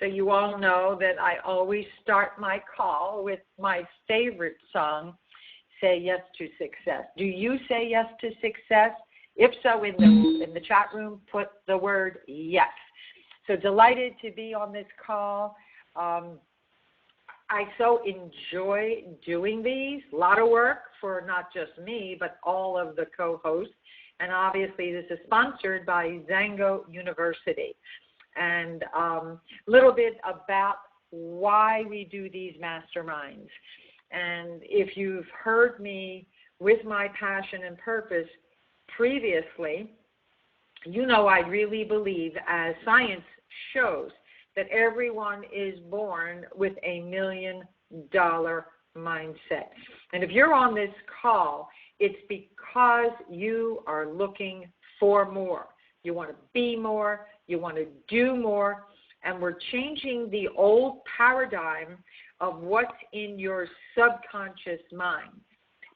So you all know that I always start my call with my favorite song, Say Yes to Success. Do you say yes to success? If so, in the chat room, put the word yes. So delighted to be on this call. I so enjoy doing these. A lot of work for not just me, but all of the co-hosts. And obviously this is sponsored by Zango University. And a little bit about why we do these masterminds. And if you've heard me with my passion and purpose previously, you know I really believe, as science shows, that everyone is born with $1 million mindset. And if you're on this call, it's because you are looking for more. You want to be more, you want to do more, and we're changing the old paradigm of what's in your subconscious mind.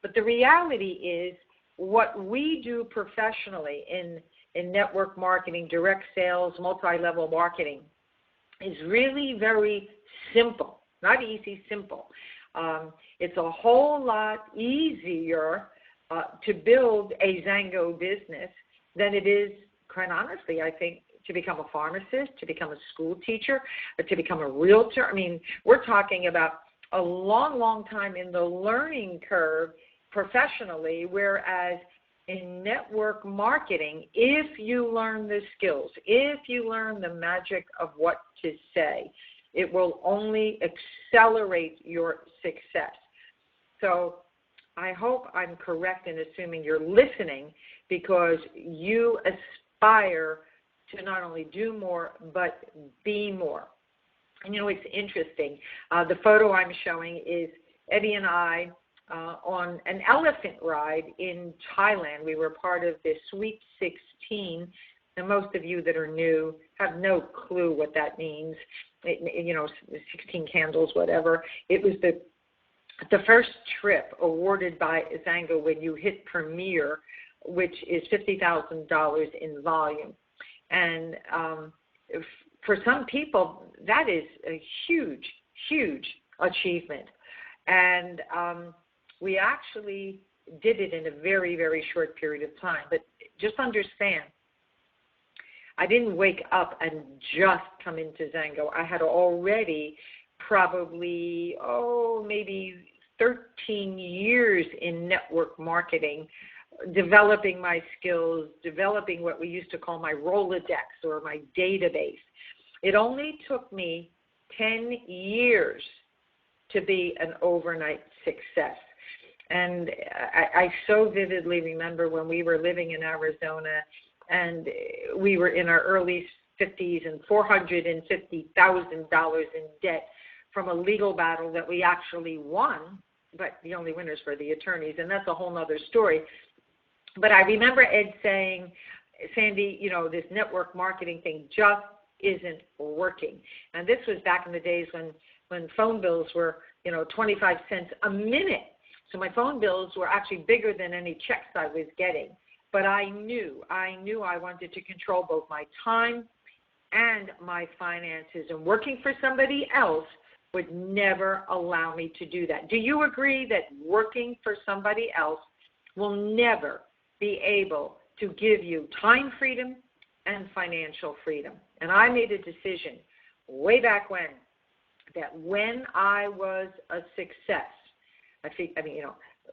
But the reality is what we do professionally in network marketing, direct sales, multi-level marketing is really very simple, not easy, simple. It's a whole lot easier to build a Zango business than it is, quite honestly, I think, to become a pharmacist, to become a school teacher, to become a realtor. I mean, we're talking about a long, long time in the learning curve professionally, whereas in network marketing, if you learn the skills, if you learn the magic of what to say, it will only accelerate your success. So I hope I'm correct in assuming you're listening, because you aspire to not only do more, but be more. And you know, it's interesting. The photo I'm showing is Eddie and I on an elephant ride in Thailand. We were part of this Sweet 16. And most of you that are new have no clue what that means. 16 candles, whatever. It was the first trip awarded by Zango when you hit Premier, which is $50,000 in volume. And for some people, that is a huge, huge achievement. And we actually did it in a very, very short period of time. But just understand, I didn't wake up and just come into Zango. I had already probably, maybe 13 years in network marketing, developing my skills, developing what we used to call my Rolodex or my database. It only took me 10 years to be an overnight success. And I so vividly remember when we were living in Arizona and we were in our early 50s and $450,000 in debt from a legal battle that we actually won, but the only winners were the attorneys, and that's a whole other story. But I remember Ed saying, Sandi, this network marketing thing just isn't working. And this was back in the days when phone bills were, 25 cents a minute. So my phone bills were actually bigger than any checks I was getting. But I knew I wanted to control both my time and my finances. And working for somebody else would never allow me to do that. Do you agree that working for somebody else will never be able to give you time freedom and financial freedom? And I made a decision way back when that when I was a success,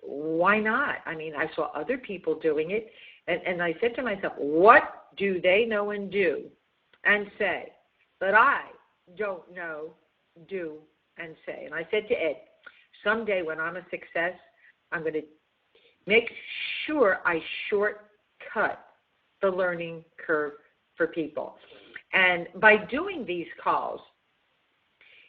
why not? I saw other people doing it, and I said to myself, what do they know and do and say that I don't know, do, and say? And I said to Ed, someday when I'm a success, I'm going to make sure I shortcut the learning curve for people. And by doing these calls,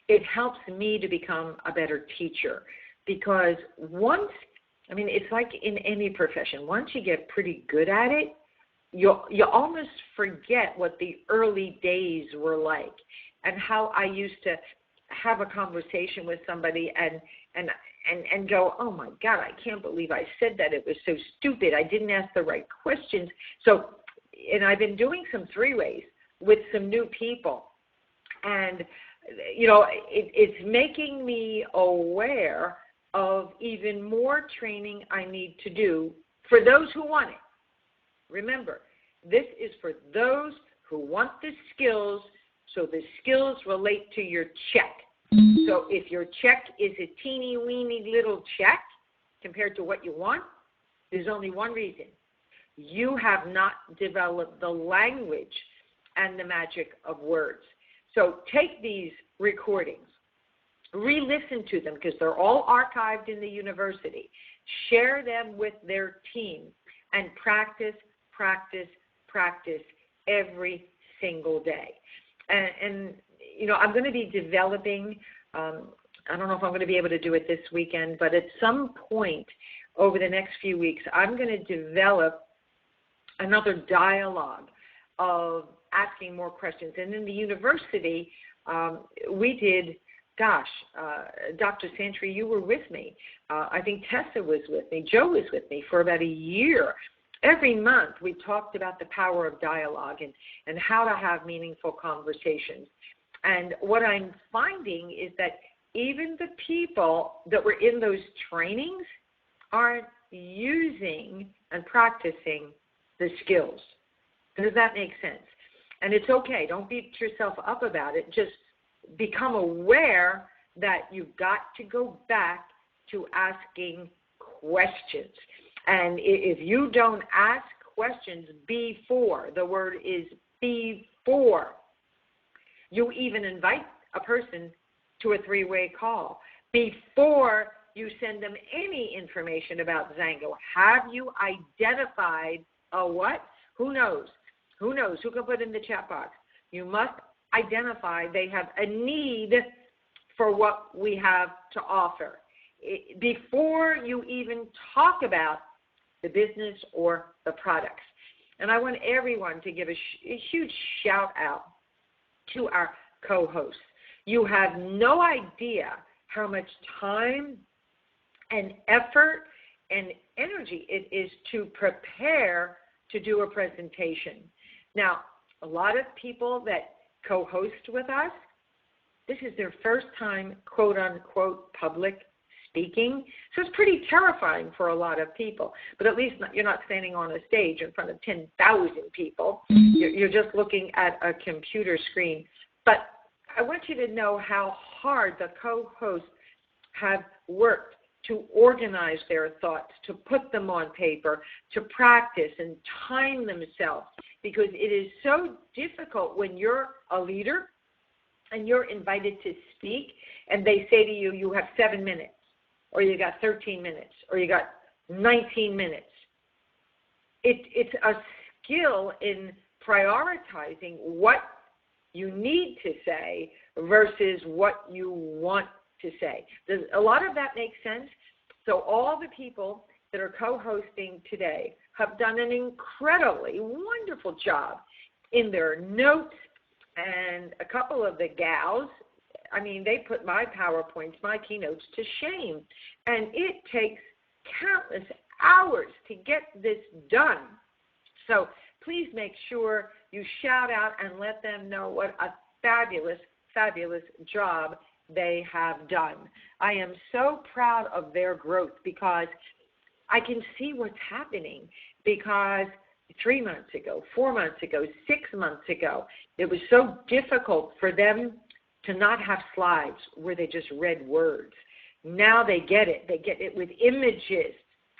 it helps me to become a better teacher, because it's like in any profession, once you get pretty good at it, you almost forget what the early days were like and how I used to have a conversation with somebody and go, oh my God, I can't believe I said that. It was so stupid. I didn't ask the right questions. So, and I've been doing some three-ways with some new people. And it's making me aware of even more training I need to do for those who want it. Remember, this is for those who want the skills, so the skills relate to your check. So if your check is a teeny weeny little check compared to what you want, there's only one reason. You have not developed the language and the magic of words. So take these recordings, re-listen to them because they're all archived in the university. Share them with their team and practice, practice, practice every single day. And I'm going to be developing, I don't know if I'm going to be able to do it this weekend, but at some point over the next few weeks, I'm going to develop another dialogue of asking more questions. And in the university, we did, Dr. Santry, you were with me. I think Tessa was with me. Joe was with me for about a year. Every month, we talked about the power of dialogue and how to have meaningful conversations. And what I'm finding is that even the people that were in those trainings aren't using and practicing the skills. Does that make sense? And it's okay. Don't beat yourself up about it. Just become aware that you've got to go back to asking questions. And if you don't ask questions before, the word is before, you even invite a person to a three-way call, before you send them any information about Zango, have you identified a what? Who knows? Who knows? Who can put in the chat box? You must identify they have a need for what we have to offer before you even talk about the business or the products. And I want everyone to give a huge shout out to our co-hosts. You have no idea how much time and effort and energy it is to prepare to do a presentation. Now, a lot of people that co-host with us, this is their first time, quote unquote, public speaking. So it's pretty terrifying for a lot of people. But at least you're not standing on a stage in front of 10,000 people. You're just looking at a computer screen. But I want you to know how hard the co-hosts have worked to organize their thoughts, to put them on paper, to practice and time themselves, because it is so difficult when you're a leader and you're invited to speak and they say to you, you have 7 minutes, or you got 13 minutes, or you got 19 minutes. It's a skill in prioritizing what you need to say versus what you want to say. Does a lot of that make sense? So all the people that are co-hosting today have done an incredibly wonderful job in their notes, and a couple of the gals, I mean, they put my PowerPoints, my keynotes to shame, and it takes countless hours to get this done. So please make sure you shout out and let them know what a fabulous, fabulous job they have done. I am so proud of their growth because I can see what's happening, because 3 months ago, 4 months ago, 6 months ago, it was so difficult for them to not have slides where they just read words. Now they get it. They get it with images.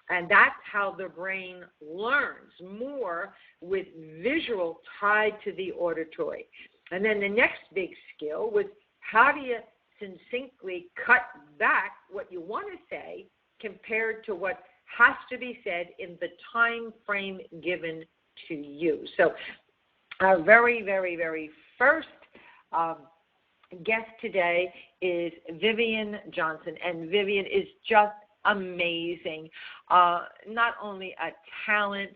And that's how the brain learns more, with visual tied to the auditory. And then the next big skill was, how do you succinctly cut back what you want to say compared to what has to be said in the time frame given to you. So our very, very, very first guest today is Vivian Johnson, and Vivian is just amazing. Not only a talent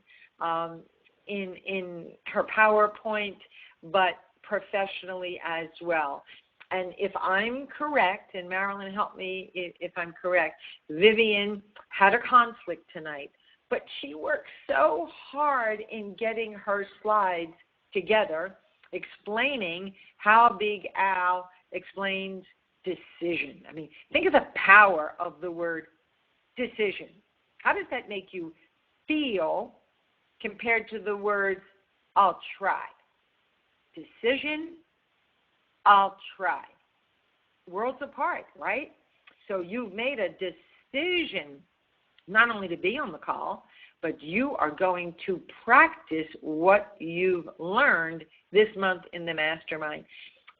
in her PowerPoint, but professionally as well. And if I'm correct, and Marilyn, help me if I'm correct, Vivian had a conflict tonight, but she worked so hard in getting her slides together, explaining how Big Al explained decision. I mean, think of the power of the word decision. How does that make you feel compared to the words, I'll try? Decision, I'll try. Worlds apart, right? So you've made a decision not only to be on the call, but you are going to practice what you've learned this month in the mastermind.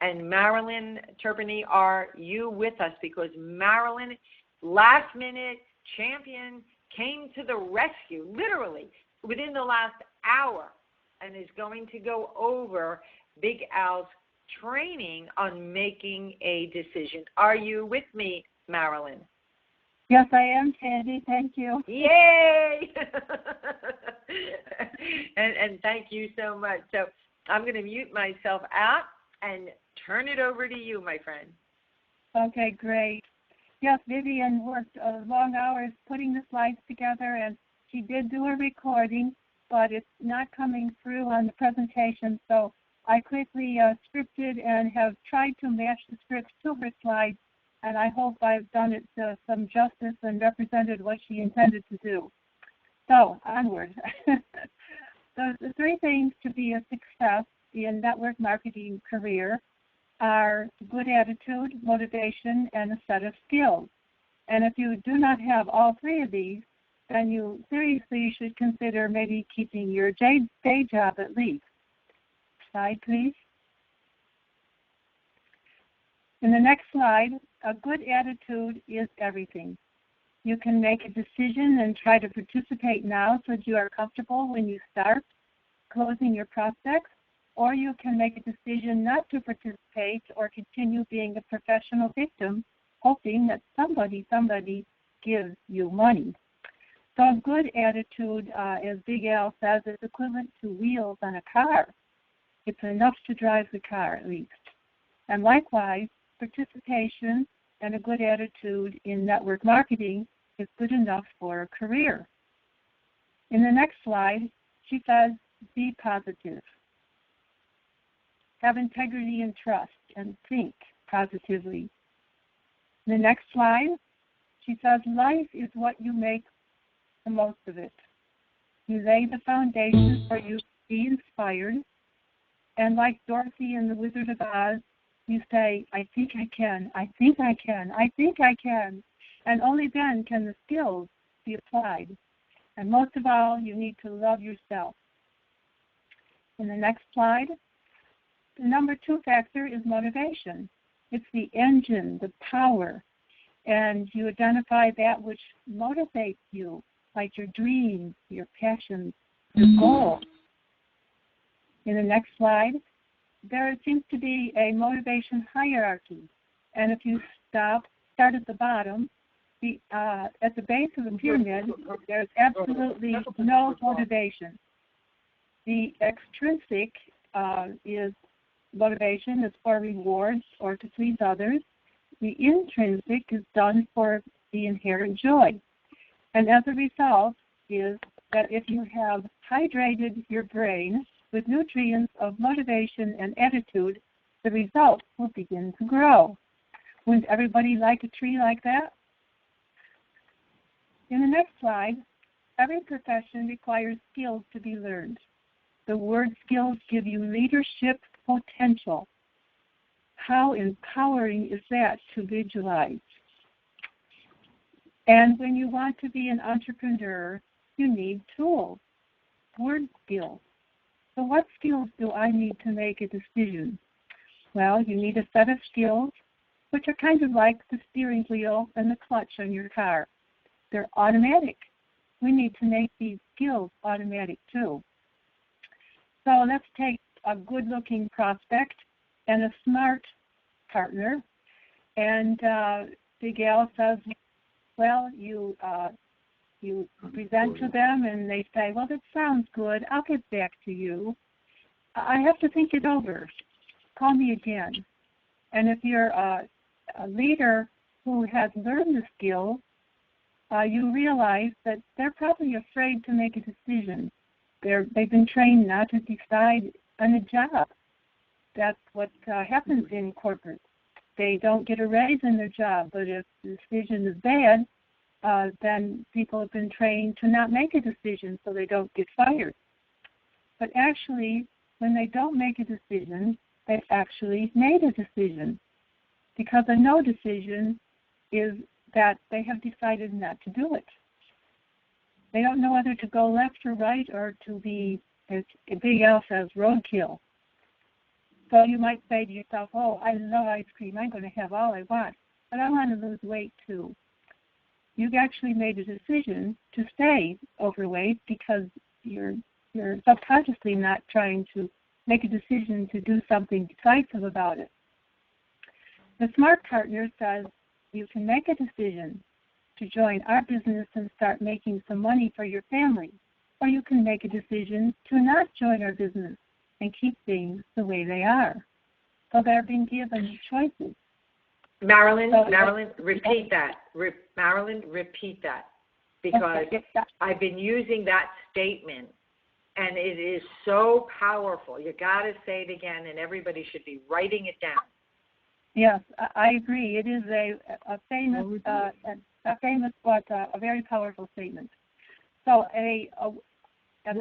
And Marilyn Turpany, are you with us? Because Marilyn, last minute champion, came to the rescue, literally, within the last hour, and is going to go over Big Al's training on making a decision. Are you with me, Marilyn? Yes, I am, Sandi. Thank you. Yay! and thank you so much. So I'm going to mute myself out and turn it over to you, my friend. Okay, great. Yes, Vivian worked long hours putting the slides together, and she did do a recording, but it's not coming through on the presentation, so I quickly scripted and have tried to match the scripts to her slides, and I hope I've done it some justice and represented what she intended to do. So, onward. The three things to be a success in network marketing career are good attitude, motivation, and a set of skills. And if you do not have all three of these, then you seriously should consider maybe keeping your day job at least. Slide, please. In the next slide, a good attitude is everything. You can make a decision and try to participate now so that you are comfortable when you start closing your prospects, or you can make a decision not to participate or continue being a professional victim, hoping that somebody gives you money. So a good attitude, as Big Al says, is equivalent to wheels on a car. It's enough to drive the car, at least. And likewise, participation and a good attitude in network marketing is good enough for a career. In the next slide, she says, be positive. Have integrity and trust, and think positively. In the next slide, she says, life is what you make the most of it. You lay the foundation for you to be inspired, and like Dorothy in The Wizard of Oz, you say, I think I can, I think I can, I think I can, and only then can the skills be applied. And most of all, you need to love yourself. In the next slide, the number 2 factor is motivation. It's the engine, the power, and you identify that which motivates you, like your dreams, your passions, your goals. In the next slide, there seems to be a motivation hierarchy, and if you start at the bottom, at the base of the pyramid, there's absolutely no motivation. The extrinsic is motivation is for rewards or to please others. The intrinsic is done for the inherent joy. And as a result is that if you have hydrated your brain with nutrients of motivation and attitude, the results will begin to grow. Wouldn't everybody like a tree like that? In the next slide, every profession requires skills to be learned. The word skills give you leadership potential. How empowering is that to visualize? And when you want to be an entrepreneur, you need tools, word skills. So what skills do I need to make a decision? Well, you need a set of skills, which are kind of like the steering wheel and the clutch on your car. They're automatic. We need to make these skills automatic too. So let's take a good-looking prospect and a smart partner. And Big Al says, well, you present to them and they say, well, that sounds good. I'll get back to you. I have to think it over. Call me again. And if you're a leader who has learned the skills, you realize that they're probably afraid to make a decision. They've been trained not to decide on a job. That's what happens in corporate. they don't get a raise in their job. But if the decision is bad, then people have been trained to not make a decision so they don't get fired. But actually, when they don't make a decision, they've actually made a decision, because a no decision is that they have decided not to do it. They don't know whether to go left or right or to be, as Big L says, roadkill. So you might say to yourself, oh, I love ice cream. I'm going to have all I want, but I want to lose weight too. You've actually made a decision to stay overweight because you're subconsciously not trying to make a decision to do something decisive about it. The smart partner says you can make a decision to join our business and start making some money for your family, or you can make a decision to not join our business and keep things the way they are. So they're being given choices. Marilyn, repeat that. Marilyn, repeat that, because I've been using that statement, and it is so powerful. You got to say it again, and everybody should be writing it down. Yes, I agree. It is a famous, but a very powerful statement. So an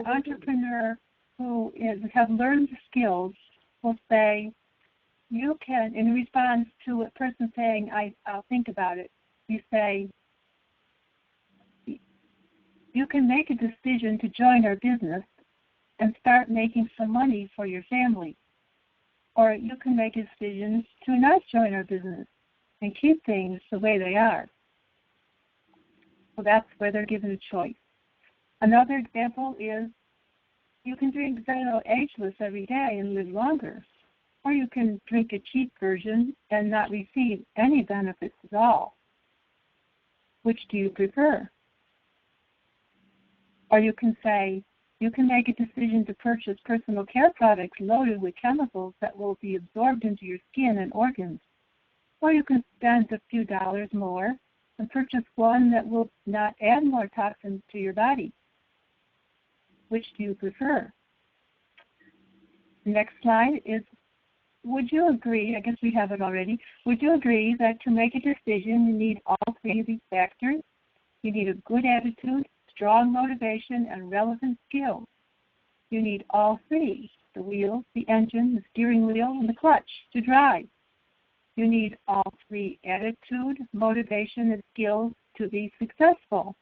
entrepreneur who has learned the skills will say, you can, in response to a person saying, I'll think about it, you say, you can make a decision to join our business and start making some money for your family. Or you can make a decision to not join our business and keep things the way they are. So that's where they're given a choice. Another example is you can drink Zeno ageless every day and live longer. Or you can drink a cheap version and not receive any benefits at all. Which do you prefer? Or you can say, you can make a decision to purchase personal care products loaded with chemicals that will be absorbed into your skin and organs. Or you can spend a few dollars more and purchase one that will not add more toxins to your body. Which do you prefer? The next slide is, would you agree, I guess we have it already, would you agree that to make a decision you need all three of these factors? You need a good attitude, strong motivation, and relevant skills. You need all three, the wheel, the engine, the steering wheel, and the clutch to drive. You need all three, attitude, motivation, and skills to be successful.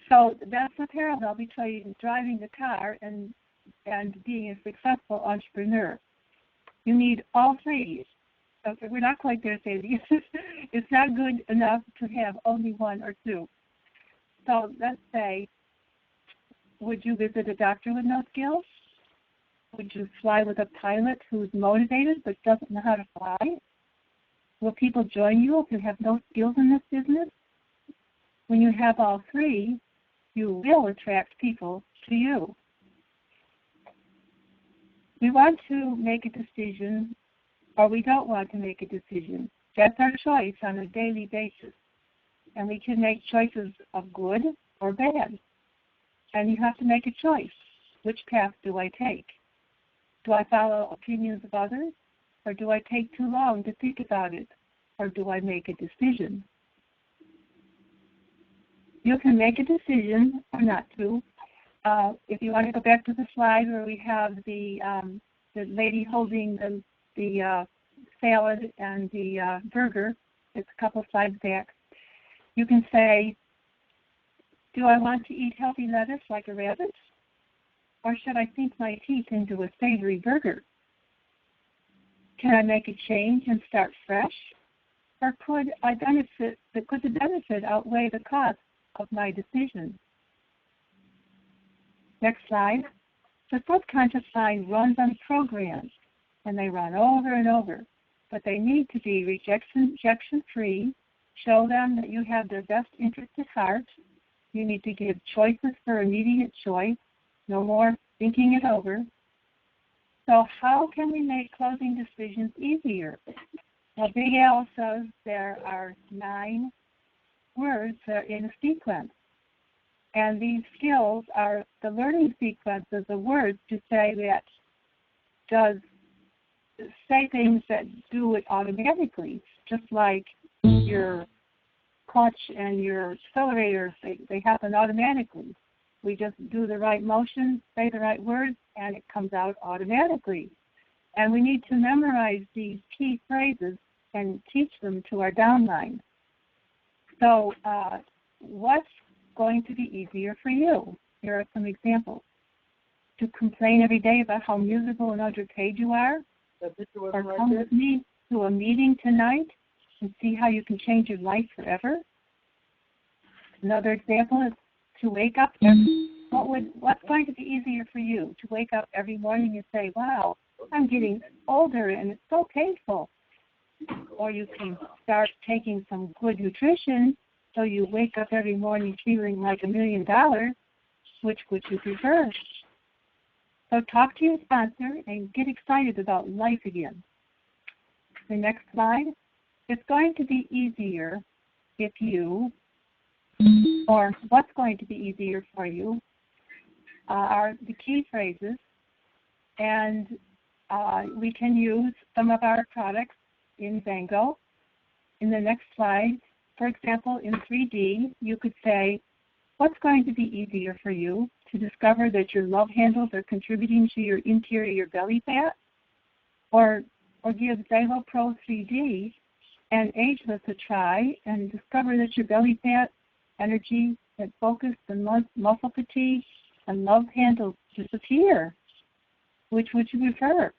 So that's the parallel between driving the car and being a successful entrepreneur. You need all three. So we're not quite there, Sandi. It's not good enough to have only one or two. So let's say, would you visit a doctor with no skills? Would you fly with a pilot who's motivated but doesn't know how to fly? Will people join you if you have no skills in this business? When you have all three, you will attract people to you. We want to make a decision, or we don't want to make a decision. That's our choice on a daily basis. And we can make choices of good or bad. And you have to make a choice. Which path do I take? Do I follow opinions of others? Or do I take too long to think about it? Or do I make a decision? You can make a decision or not to. If you want to go back to the slide where we have the lady holding the salad and the burger, it's a couple slides back. You can say, do I want to eat healthy lettuce like a rabbit? Or should I sink my teeth into a savory burger? Can I make a change and start fresh? Or could the benefit outweigh the cost of my decision? Next slide. The subconscious mind runs on programs, and they run over and over, but they need to be rejection-free. Show them that you have their best interest at heart. You need to give choices for immediate choice, no more thinking it over. So how can we make closing decisions easier? Well, Big Al says there are 9 words that are in a sequence. And these skills are the learning sequences of words to say that, does say things that do it automatically, just like your clutch and your accelerator, they happen automatically. We just do the right motion, say the right words, and it comes out automatically. And we need to memorize these key phrases and teach them to our downline. So what's going to be easier for you? Here are some examples. To complain every day about how miserable and underpaid you are, or come with me to a meeting tonight and see how you can change your life forever. Another example is to wake up. What's going to be easier for you? To wake up every morning and say, wow, I'm getting older and it's so painful. Or you can start taking some good nutrition so you wake up every morning feeling like $1 million. Which would you prefer? So talk to your sponsor and get excited about life again. The next slide. It's going to be easier if you, or what's going to be easier for you, are the key phrases. And we can use some of our products in Zango. In the next slide, for example, in 3D, you could say, what's going to be easier for you? To discover that your love handles are contributing to your interior belly fat, or give Zango Pro 3D and Ageless a try and discover that your belly fat, energy, and focus, and muscle fatigue, and love handles disappear. Which would you prefer?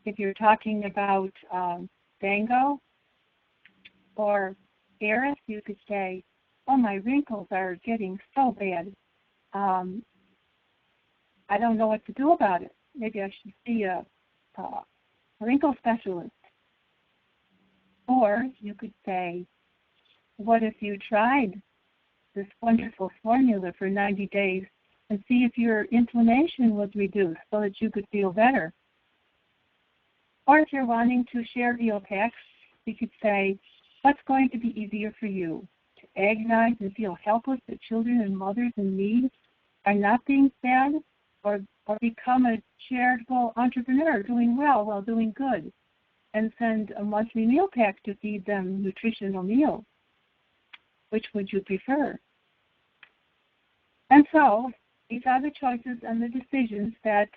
If you're talking about Zango or Eris, you could say, oh, my wrinkles are getting so bad. I don't know what to do about it. Maybe I should see a wrinkle specialist. Or you could say, what if you tried this wonderful formula for 90 days and see if your inflammation was reduced so that you could feel better? Or if you're wanting to share meal packs, you could say, what's going to be easier for you? To agonize and feel helpless that children and mothers in need are not being fed, or become a charitable entrepreneur doing well while doing good, and send a monthly meal pack to feed them nutritional meals? Which would you prefer? And so these are the choices and the decisions that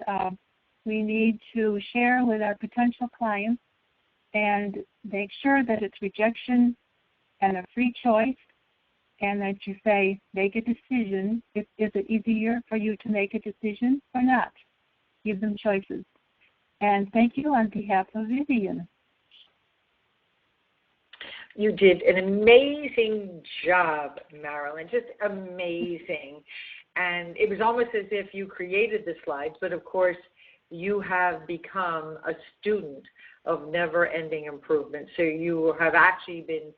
we need to share with our potential clients and make sure that it's rejection and a free choice, and that you say, make a decision. Is it easier for you to make a decision or not? Give them choices. And thank you on behalf of Vivian. You did an amazing job, Marilyn, just amazing. And it was almost as if you created the slides, but of course you have become a student of never-ending improvement. So you have actually been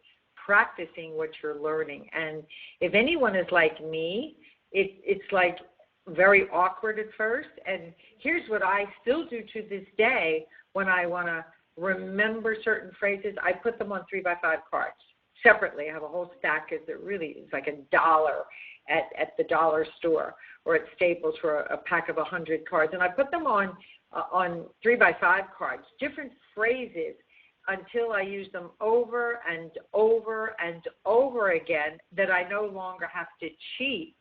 practicing what you're learning. And if anyone is like me, it's like very awkward at first. And here's what I still do to this day when I want to remember certain phrases. I put them on 3x5 cards separately. I have a whole stack. It's like $1 at the dollar store or at Staples for a pack of 100 cards. And I put them on 3x5 cards, different phrases, until I use them over and over and over again, that I no longer have to cheat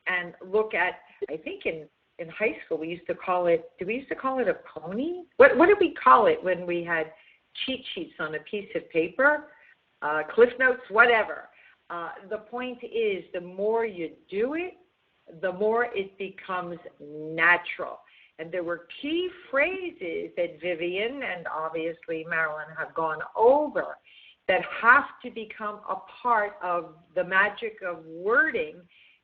and look at, I think in high school we used to call it a pony? What did we call it when we had cheat sheets on a piece of paper? Cliff notes, whatever. The point is, the more you do it, the more it becomes natural. And there were key phrases that Vivian and obviously Marilyn have gone over that have to become a part of the magic of wording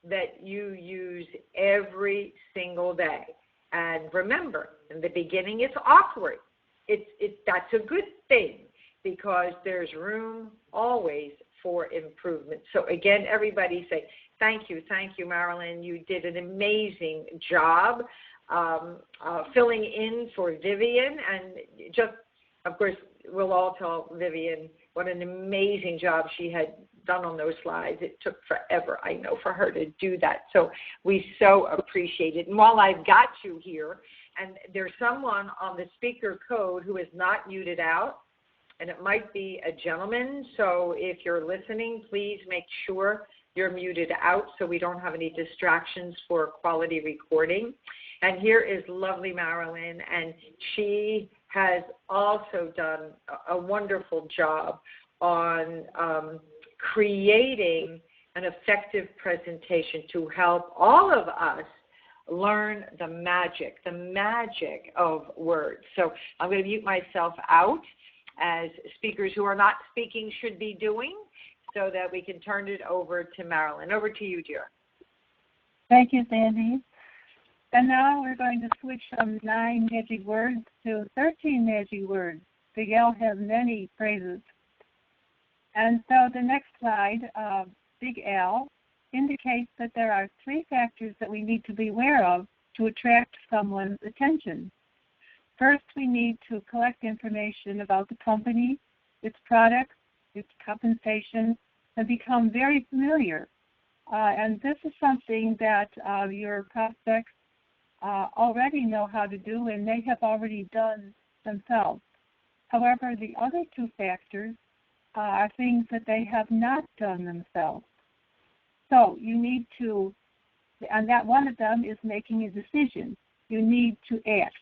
that you use every single day. And remember, in the beginning it's awkward. That's a good thing, because there's room always for improvement. So again, everybody say, thank you, Marilyn. You did an amazing job filling in for Vivian, and just, of course, we'll all tell Vivian what an amazing job she had done on those slides. It took forever, I know, for her to do that. So we so appreciate it. And while I've got you here, And there's someone on the speaker code who is not muted out, and it might be a gentleman. So if you're listening, please make sure you're muted out so we don't have any distractions for quality recording. And here is lovely Marilyn, and she has also done a wonderful job on creating an effective presentation to help all of us learn the magic of words. So I'm going to mute myself out, as speakers who are not speaking should be doing, so that we can turn it over to Marilyn. Over to you, dear. Thank you, Sandy. And now we're going to switch from 9 magic words to 13 magic words. Big L has many phrases. And so the next slide, Big L, indicates that there are 3 factors that we need to be aware of to attract someone's attention. First, we need to collect information about the company, its products, its compensation, and become very familiar. And this is something that your prospects already know how to do and they have already done themselves. However, the other 2 factors are things that they have not done themselves. So you need to, and that one of them is making a decision. You need to act.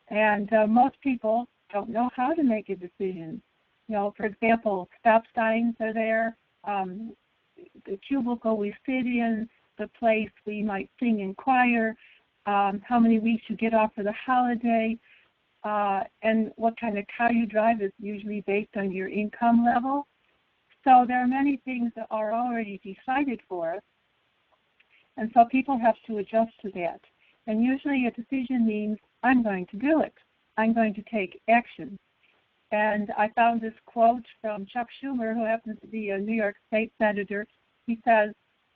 And most people don't know how to make a decision. You know, for example, stop signs are there, the cubicle we sit in, the place we might sing in choir, how many weeks you get off for the holiday, and what kind of car you drive is usually based on your income level. So there are many things that are already decided for us, and so people have to adjust to that. And usually a decision means, I'm going to do it. I'm going to take action. And I found this quote from Chuck Schumer, who happens to be a New York State Senator. He says,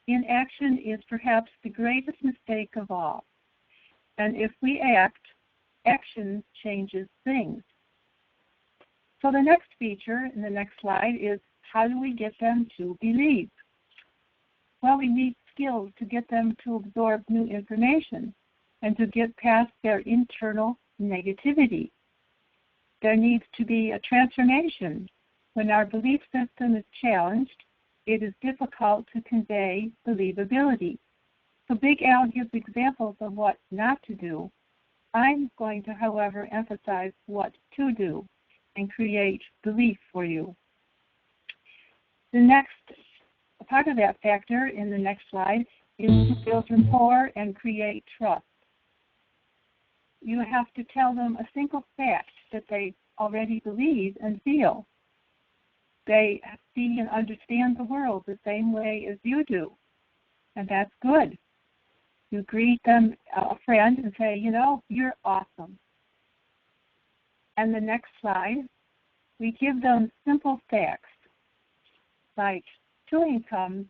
inaction is perhaps the greatest mistake of all. And if we act, action changes things. So the next feature in the next slide is, how do we get them to believe? Well, we need skills to get them to absorb new information and to get past their internal negativity. There needs to be a transformation. When our belief system is challenged, it is difficult to convey believability. So Big Al gives examples of what not to do. I'm going to, however, emphasize what to do and create belief for you. The next part of that factor in the next slide is to build rapport and create trust. You have to tell them a single fact that they already believe and feel. They see and understand the world the same way as you do, and that's good. You greet them, a friend, and say, you know, you're awesome. And the next slide, we give them simple facts, like 2 incomes,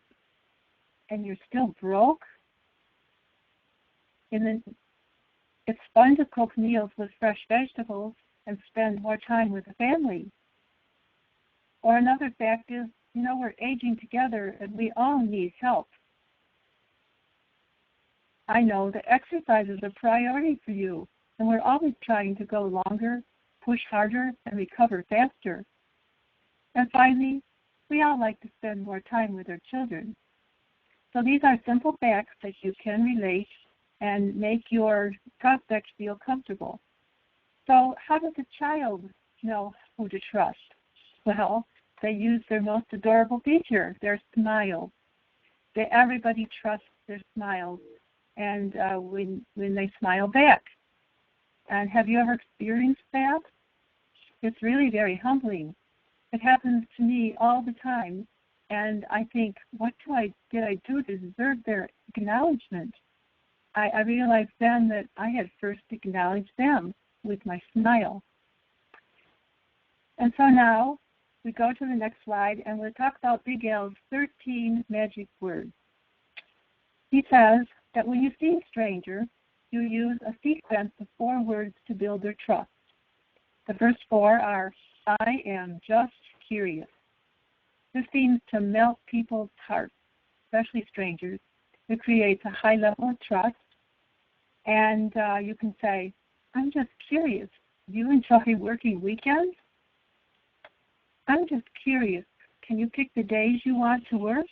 and you're still broke. It's fun to cook meals with fresh vegetables and spend more time with the family. Or another fact is, you know, we're aging together and we all need help. I know that exercise is a priority for you, and we're always trying to go longer, push harder, and recover faster. And finally, we all like to spend more time with our children. So these are simple facts that you can relate and make your prospects feel comfortable. So how does a child know who to trust? Well, they use their most adorable feature, their smile. Everybody trusts their smiles, and when they smile back. And have you ever experienced that? It's really very humbling. It happens to me all the time, and I think, what did I do to deserve their acknowledgement? I realized then that I had first acknowledged them with my smile. And so now we go to the next slide, and we'll talk about Big L's 13 magic words. He says that when you see a stranger, you use a sequence of 4 words to build their trust. The first 4 are, I am just curious. This seems to melt people's hearts, especially strangers. It creates a high level of trust. And you can say, I'm just curious. Do you enjoy working weekends? I'm just curious. Can you pick the days you want to work?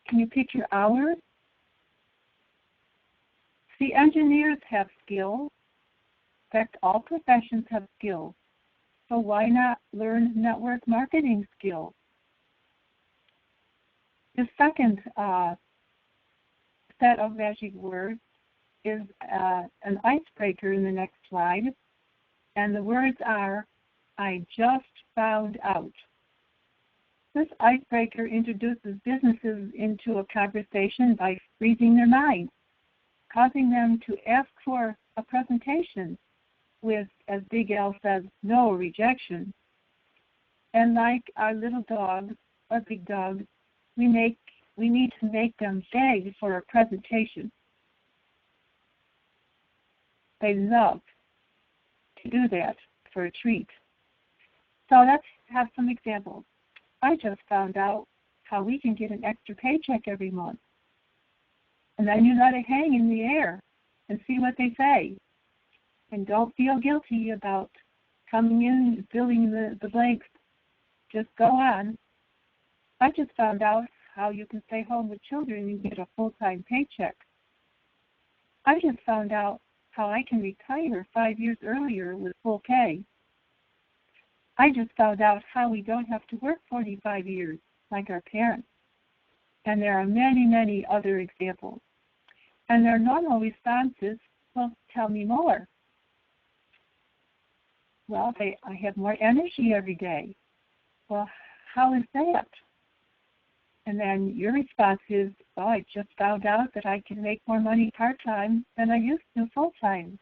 Can you pick your hours? See, engineers have skills. In fact, all professions have skills. So why not learn network marketing skills? The second set of magic words is an icebreaker in the next slide. And the words are, I just found out. This icebreaker introduces businesses into a conversation by freezing their minds, causing them to ask for a presentation with, as Big L says, no rejection. And like our little dogs or big dogs, we need to make them beg for a presentation. They love to do that for a treat. So let's have some examples. I just found out how we can get an extra paycheck every month. And then you let it hang in the air and see what they say. And don't feel guilty about coming in and filling the blanks. Just go on. I just found out how you can stay home with children and get a full-time paycheck. I just found out how I can retire 5 years earlier with full pay. I just found out how we don't have to work 45 years like our parents. And there are many, many other examples. And their normal responses, well, tell me more. Well, I have more energy every day. Well, how is that? And then your response is, well, I just found out that I can make more money part-time than I used to full-time.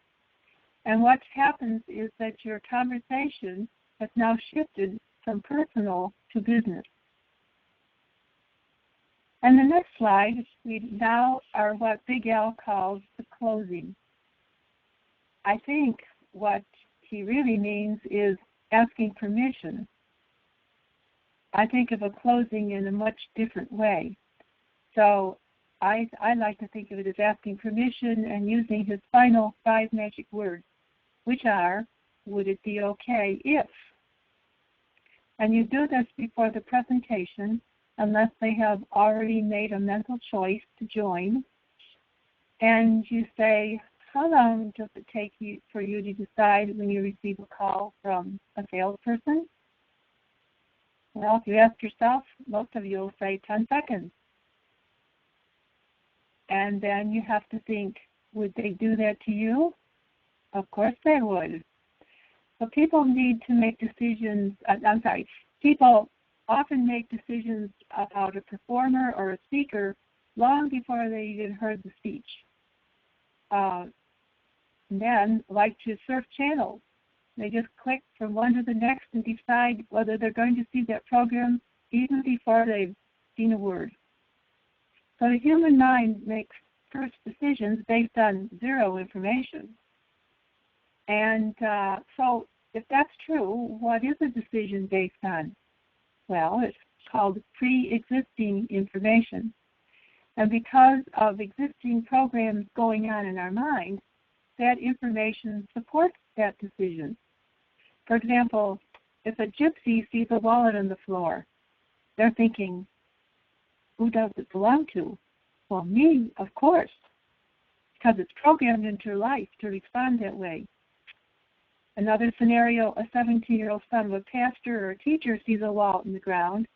And what happens is that your conversation has now shifted from personal to business. And the next slide, we now are what Big Al calls the closing. I think what he really means is asking permission. I think of a closing in a much different way. So I like to think of it as asking permission and using his final 5 magic words, which are, would it be okay if? And you do this before the presentation, unless they have already made a mental choice to join. And you say, how long does it take for you to decide when you receive a call from a salesperson? Well, if you ask yourself, most of you will say 10 seconds. And then you have to think, would they do that to you? Of course they would. So people need to make decisions, people often make decisions about a performer or a speaker long before they even heard the speech. Men like to surf channels. They just click from one to the next and decide whether they're going to see that program even before they've seen a word. So the human mind makes first decisions based on zero information. And so if that's true, what is a decision based on? Well, it's called pre-existing information. And because of existing programs going on in our mind, that information supports that decision. For example, if a gypsy sees a wallet on the floor, they're thinking, who does it belong to? Well, me, of course, because it's programmed into your life to respond that way. Another scenario, a 17-year-old son of a pastor or a teacher sees a wallet in the ground,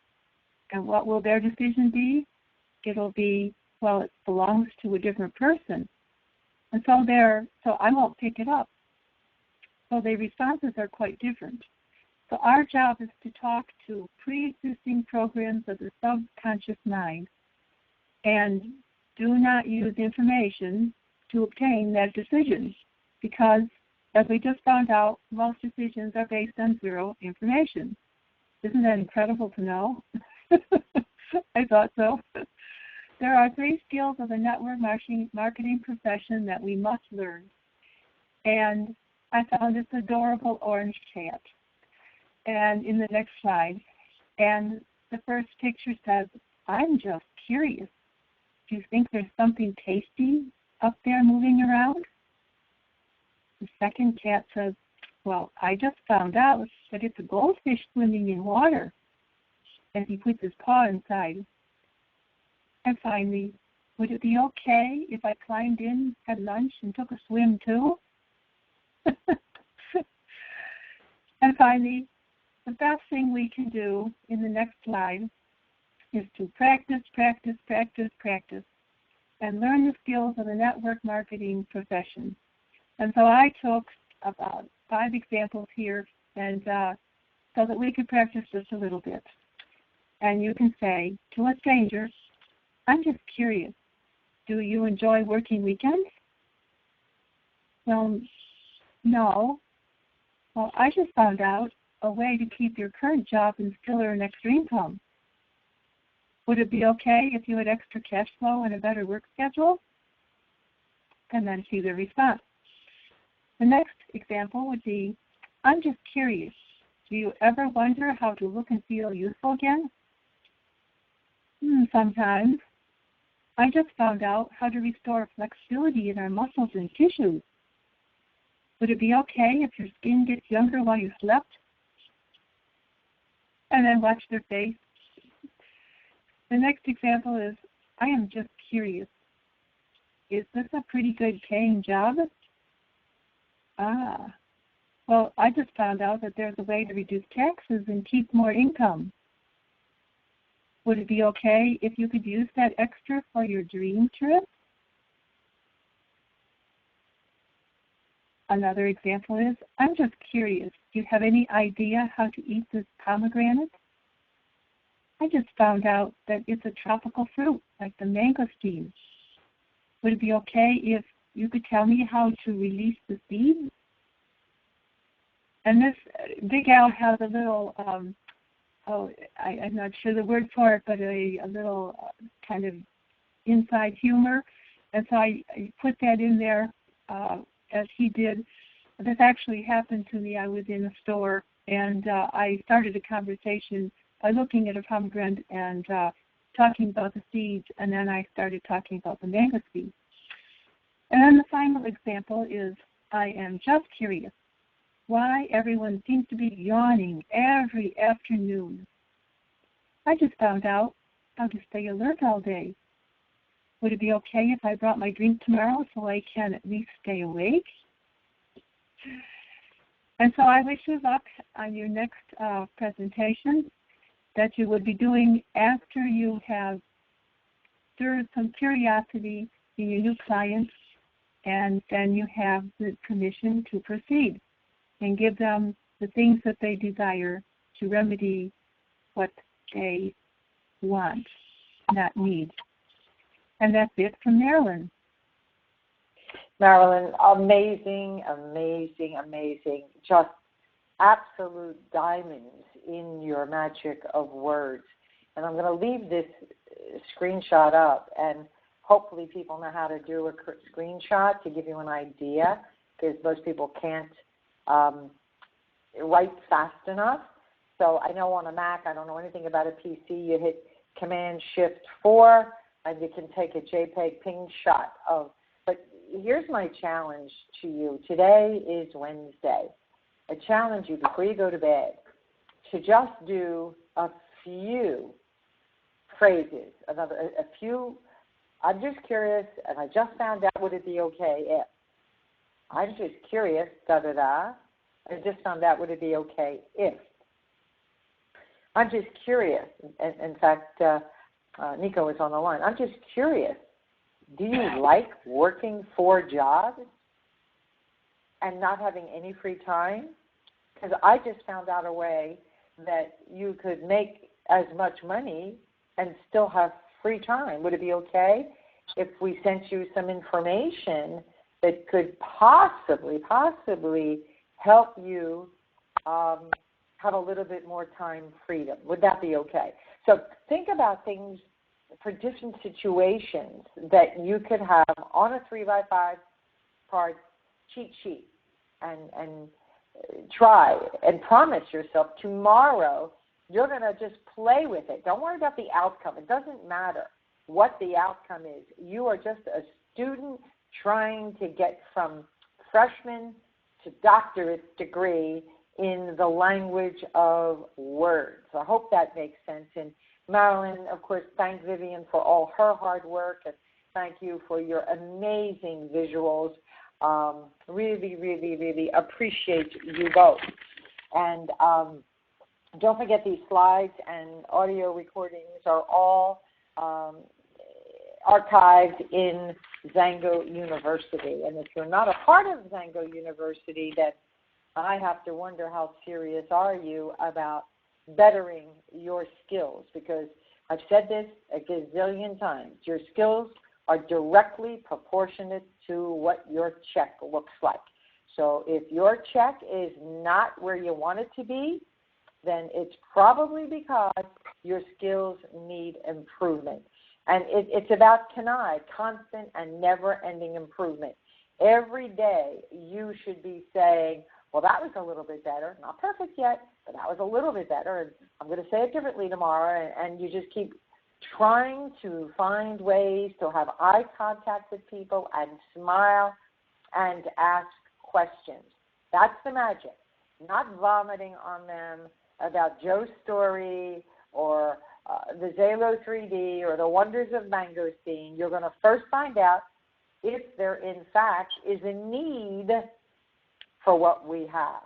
and what will their decision be? It'll be, well, it belongs to a different person. And so I won't pick it up. So the responses are quite different. So our job is to talk to pre-existing programs of the subconscious mind and do not use information to obtain that decision, because, as we just found out, most decisions are based on zero information. Isn't that incredible to know? I thought so. There are 3 skills of the network marketing profession that we must learn. And I found this adorable orange cat. And in the next slide, and the first picture says, I'm just curious. Do you think there's something tasty up there moving around? The second cat says, well, I just found out that it's a goldfish swimming in water. And he puts his paw inside. And finally, would it be okay if I climbed in, had lunch, and took a swim too? And finally, the best thing we can do in the next slide is to practice, practice, practice, practice, and learn the skills of the network marketing profession. And so I took about 5 examples here, and so that we could practice just a little bit. And you can say to a stranger, I'm just curious, do you enjoy working weekends? Well, no. Well, I just found out a way to keep your current job and still earn extra income. Would it be okay if you had extra cash flow and a better work schedule? And then see the response. The next example would be, I'm just curious, do you ever wonder how to look and feel youthful again? Sometimes. I just found out how to restore flexibility in our muscles and tissues. Would it be okay if your skin gets younger while you slept? And then watch their face. The next example is, I am just curious. Is this a pretty good paying job? Well, I just found out that there's a way to reduce taxes and keep more income. Would it be okay if you could use that extra for your dream trip? Another example is, I'm just curious, do you have any idea how to eat this pomegranate? I just found out that it's a tropical fruit, like the mangosteen. Would it be okay if you could tell me how to release the seeds? And this Big Al has a little, I'm not sure the word for it, but a little kind of inside humor. And so I put that in there as he did. This actually happened to me. I was in a store, and I started a conversation by looking at a pomegranate and talking about the seeds, and then I started talking about the mango seeds. And then the final example is, I am just curious why everyone seems to be yawning every afternoon. I just found out how to stay alert all day. Would it be okay if I brought my drink tomorrow so I can at least stay awake? And so I wish you luck on your next presentation that you would be doing after you have stirred some curiosity in your new clients, and then you have the permission to proceed and give them the things that they desire to remedy what they want, not need. And that's it from Marilyn. Marilyn, amazing, amazing, amazing. Just absolute diamonds in your magic of words. And I'm going to leave this screenshot up, and hopefully people know how to do a screenshot to give you an idea, because most people can't write fast enough. So I know on a Mac, I don't know anything about a PC, you hit Command-Shift-4, and you can take a JPEG ping shot of. But here's my challenge to you. Today is Wednesday. I challenge you before you go to bed to just do a few phrases, a few. I'm just curious, and I just found out, would it be okay if? I'm just curious, da-da-da. I just found out, would it be okay if? I'm just curious. In fact, Nico is on the line. I'm just curious. Do you like working 4 jobs and not having any free time? Because I just found out a way that you could make as much money and still have free time. Would it be okay if we sent you some information that could possibly help you have a little bit more time freedom? Would that be okay? So think about things for different situations that you could have on a 3x5 card cheat sheet, and try and promise yourself tomorrow you're going to just play with it. Don't worry about the outcome. It doesn't matter what the outcome is. You are just a student trying to get from freshman to doctorate degree in the language of words. I hope that makes sense. And Marilyn, of course, thank Vivian for all her hard work, and thank you for your amazing visuals. Really, really, really appreciate you both. And don't forget, these slides and audio recordings are all archived in Zango University. And if you're not a part of Zango University, then I have to wonder how serious are you about bettering your skills, because I've said this a gazillion times. Your skills are directly proportionate to what your check looks like. So if your check is not where you want it to be, then it's probably because your skills need improvement. And it's about constant and never-ending improvement. Every day you should be saying, well, that was a little bit better. Not perfect yet, but that was a little bit better. And I'm going to say it differently tomorrow. And you just keep trying to find ways to have eye contact with people and smile and ask questions. That's the magic. Not vomiting on them about Joe's story or the Zalo 3D or the wonders of mangosteen. You're going to first find out if there, in fact, is a need for what we have.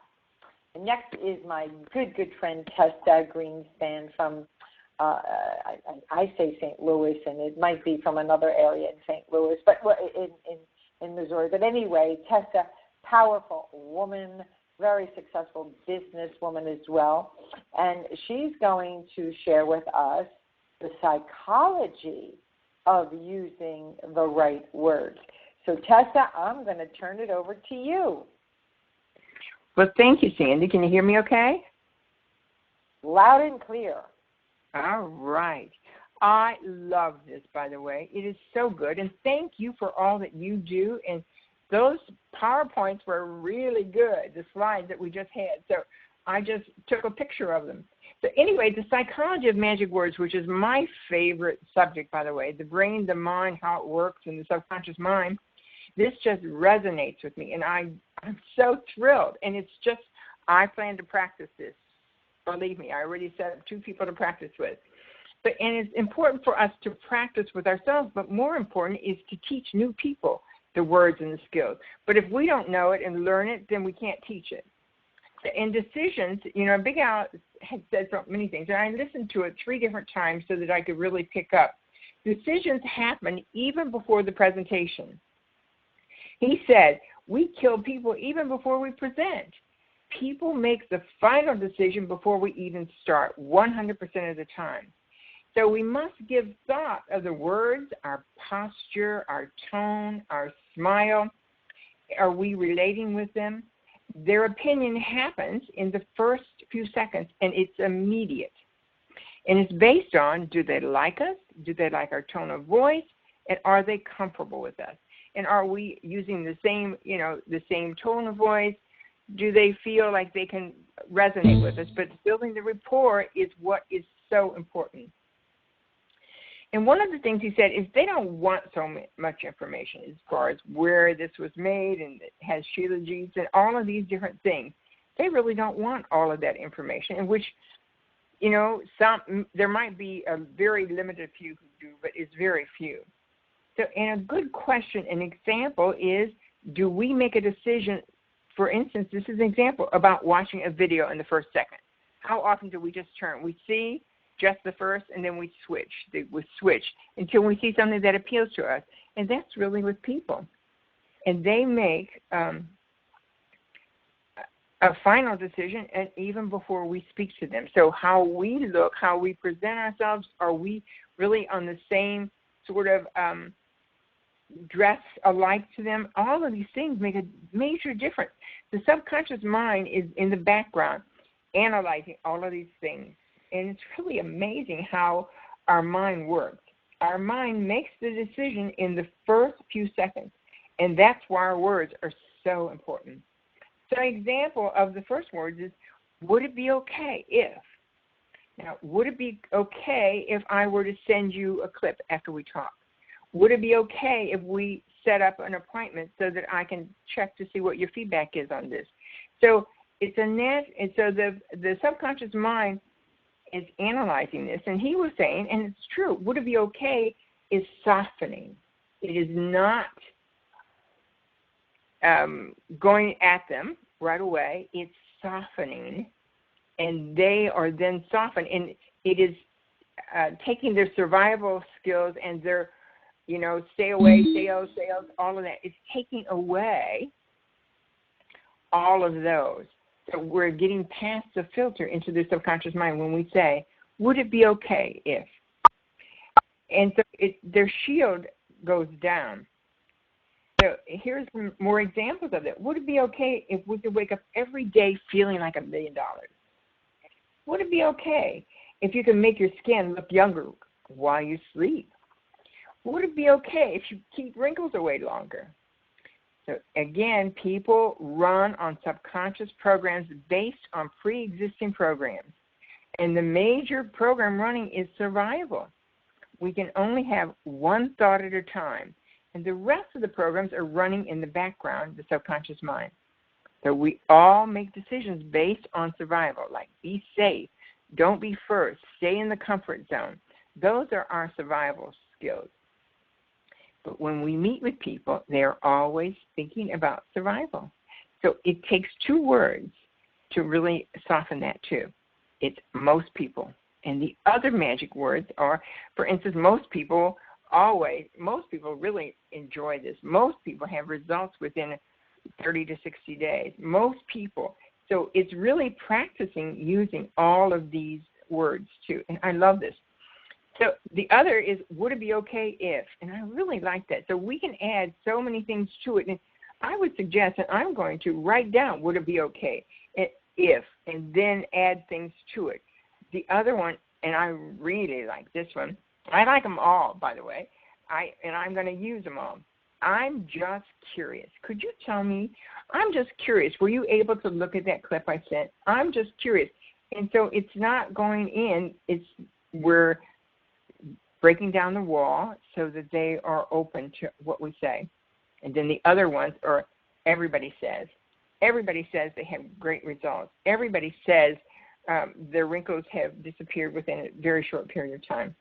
And next is my good friend Tessa Greenspan from, I say St. Louis, and it might be from another area in St. Louis, but in Missouri. But anyway, Tessa, powerful woman, very successful businesswoman as well. And she's going to share with us the psychology of using the right words. So, Tessa, I'm going to turn it over to you. Well, thank you, Sandi. Can you hear me okay? Loud and clear. All right. I love this, by the way. It is so good. And thank you for all that you do. And those PowerPoints were really good, the slides that we just had. So I just took a picture of them. So anyway, the psychology of magic words, which is my favorite subject, by the way, the brain, the mind, how it works, and the subconscious mind, this just resonates with me. And I'm so thrilled. And it's just, I plan to practice this. Believe me, I already set up 2 people to practice with. And it's important for us to practice with ourselves, but more important is to teach new people the words and the skills. But if we don't know it and learn it, then we can't teach it. And decisions, Big Al had said so many things, and I listened to it 3 different times so that I could really pick up. Decisions happen even before the presentation. He said, we kill people even before we present. People make the final decision before we even start, 100% of the time. So we must give thought of the words, our posture, our tone, our smile. Are we relating with them? Their opinion happens in the first few seconds, and it's immediate. And it's based on, do they like us? Do they like our tone of voice? And are they comfortable with us? And are we using the same tone of voice? Do they feel like they can resonate with us? But building the rapport is what is so important. And one of the things he said is they don't want so much information as far as where this was made and it has Sheila G's and all of these different things. They really don't want all of that information, in which, there might be a very limited few who do, but it's very few. So, and a good question, an example is, do we make a decision, for instance, this is an example, about watching a video in the first second. How often do we just turn? We see just the first, and then we switch. We switch until we see something that appeals to us. And that's really with people. And they make a final decision, and even before we speak to them. So how we look, how we present ourselves, are we really on the same sort of dress alike to them? All of these things make a major difference. The subconscious mind is in the background analyzing all of these things. And it's really amazing how our mind works. Our mind makes the decision in the first few seconds, and that's why our words are so important. So an example of the first words is, would it be okay if? Now, would it be okay if I were to send you a clip after we talk? Would it be okay if we set up an appointment so that I can check to see what your feedback is on this. So it's and so the subconscious mind is analyzing this, and he was saying, and it's true, would it be okay is softening. It is not going at them right away. It's softening, and they are then softened, and it is taking their survival skills and their, stay away, sales, all of that. It's taking away all of those. So we're getting past the filter into the subconscious mind when we say, would it be okay if? And so their shield goes down. So here's some more examples of it. Would it be okay if we could wake up every day feeling like $1 million? Would it be okay if you can make your skin look younger while you sleep? Would it be okay if you keep wrinkles away longer? So again, people run on subconscious programs based on pre-existing programs. And the major program running is survival. We can only have one thought at a time. And the rest of the programs are running in the background, the subconscious mind. So we all make decisions based on survival, like be safe, don't be first, stay in the comfort zone. Those are our survival skills. But when we meet with people, they're always thinking about survival. So it takes two words to really soften that too. It's most people. And the other magic words are, for instance, most people really enjoy this. Most people have results within 30 to 60 days. Most people. So it's really practicing using all of these words too. And I love this. So the other is, would it be okay if? And I really like that. So we can add so many things to it. And I would suggest that I'm going to write down, would it be okay if, and then add things to it. The other one, and I really like this one. I like them all, by the way. I'm going to use them all. I'm just curious. Could you tell me? I'm just curious. Were you able to look at that clip I sent? I'm just curious. And so it's not going in. We're breaking down the wall so that they are open to what we say. And then the other ones are everybody says. Everybody says they have great results. Everybody says their wrinkles have disappeared within a very short period of time.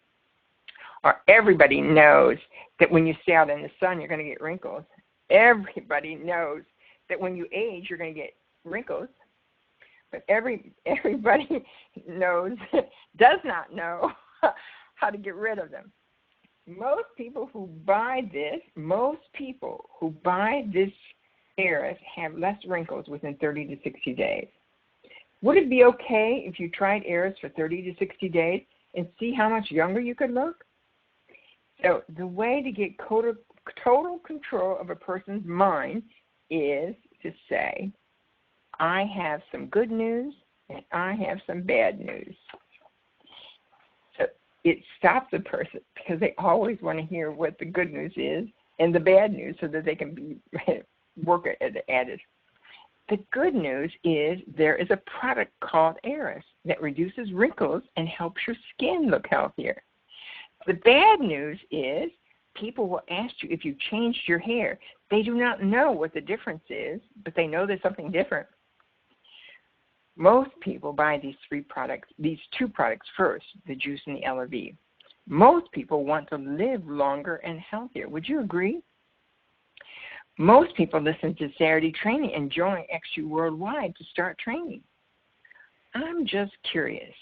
Or everybody knows that when you stay out in the sun, you're going to get wrinkles. Everybody knows that when you age, you're going to get wrinkles. But everybody does not know how to get rid of them. Most people who buy this Eris have less wrinkles within 30 to 60 days. Would it be okay if you tried Eris for 30 to 60 days and see how much younger you could look? So the way to get total control of a person's mind is to say, I have some good news and I have some bad news. So it stops the person because they always want to hear what the good news is and the bad news so that they can work at it. The good news is there is a product called Eris that reduces wrinkles and helps your skin look healthier. The bad news is people will ask you if you changed your hair. They do not know what the difference is, but they know there's something different. Most people buy these two products first, the juice and the LV. Most people want to live longer and healthier. Would you agree? Most people listen to Saturday Training and join XU Worldwide to start training. I'm just curious.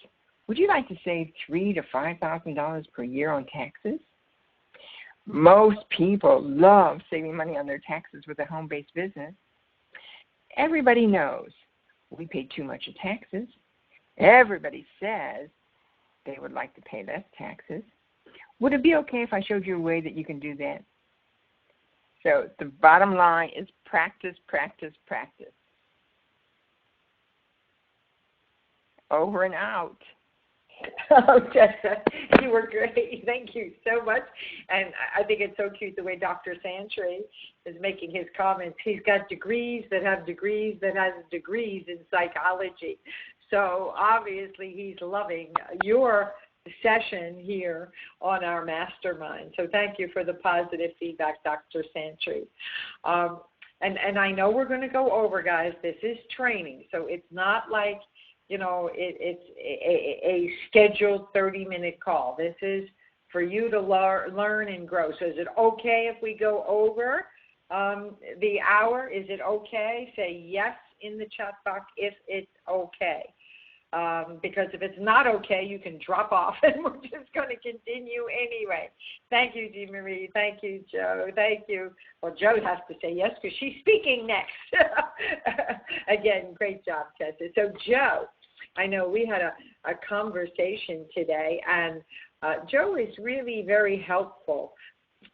Would you like to save $3,000 to $5,000 per year on taxes? Most people love saving money on their taxes with a home-based business. Everybody knows we pay too much in taxes. Everybody says they would like to pay less taxes. Would it be okay if I showed you a way that you can do that? So the bottom line is practice, practice, practice. Over and out. Oh, Jessica, you were great. Thank you so much. And I think it's so cute the way Dr. Santry is making his comments. He's got degrees that have degrees that has degrees in psychology. So obviously he's loving your session here on our mastermind. So thank you for the positive feedback, Dr. Santry. And I know we're going to go over, guys. This is training, so it's not like, it's a scheduled 30-minute call. This is for you to learn and grow. So is it okay if we go over the hour? Is it okay? Say yes in the chat box if it's okay. Because if it's not okay, you can drop off, and we're just going to continue anyway. Thank you, Jean Marie. Thank you, Joe. Thank you. Well, Joe has to say yes because she's speaking next. Again, great job, Tessa. So, Joe, I know we had a conversation today, and Joe is really very helpful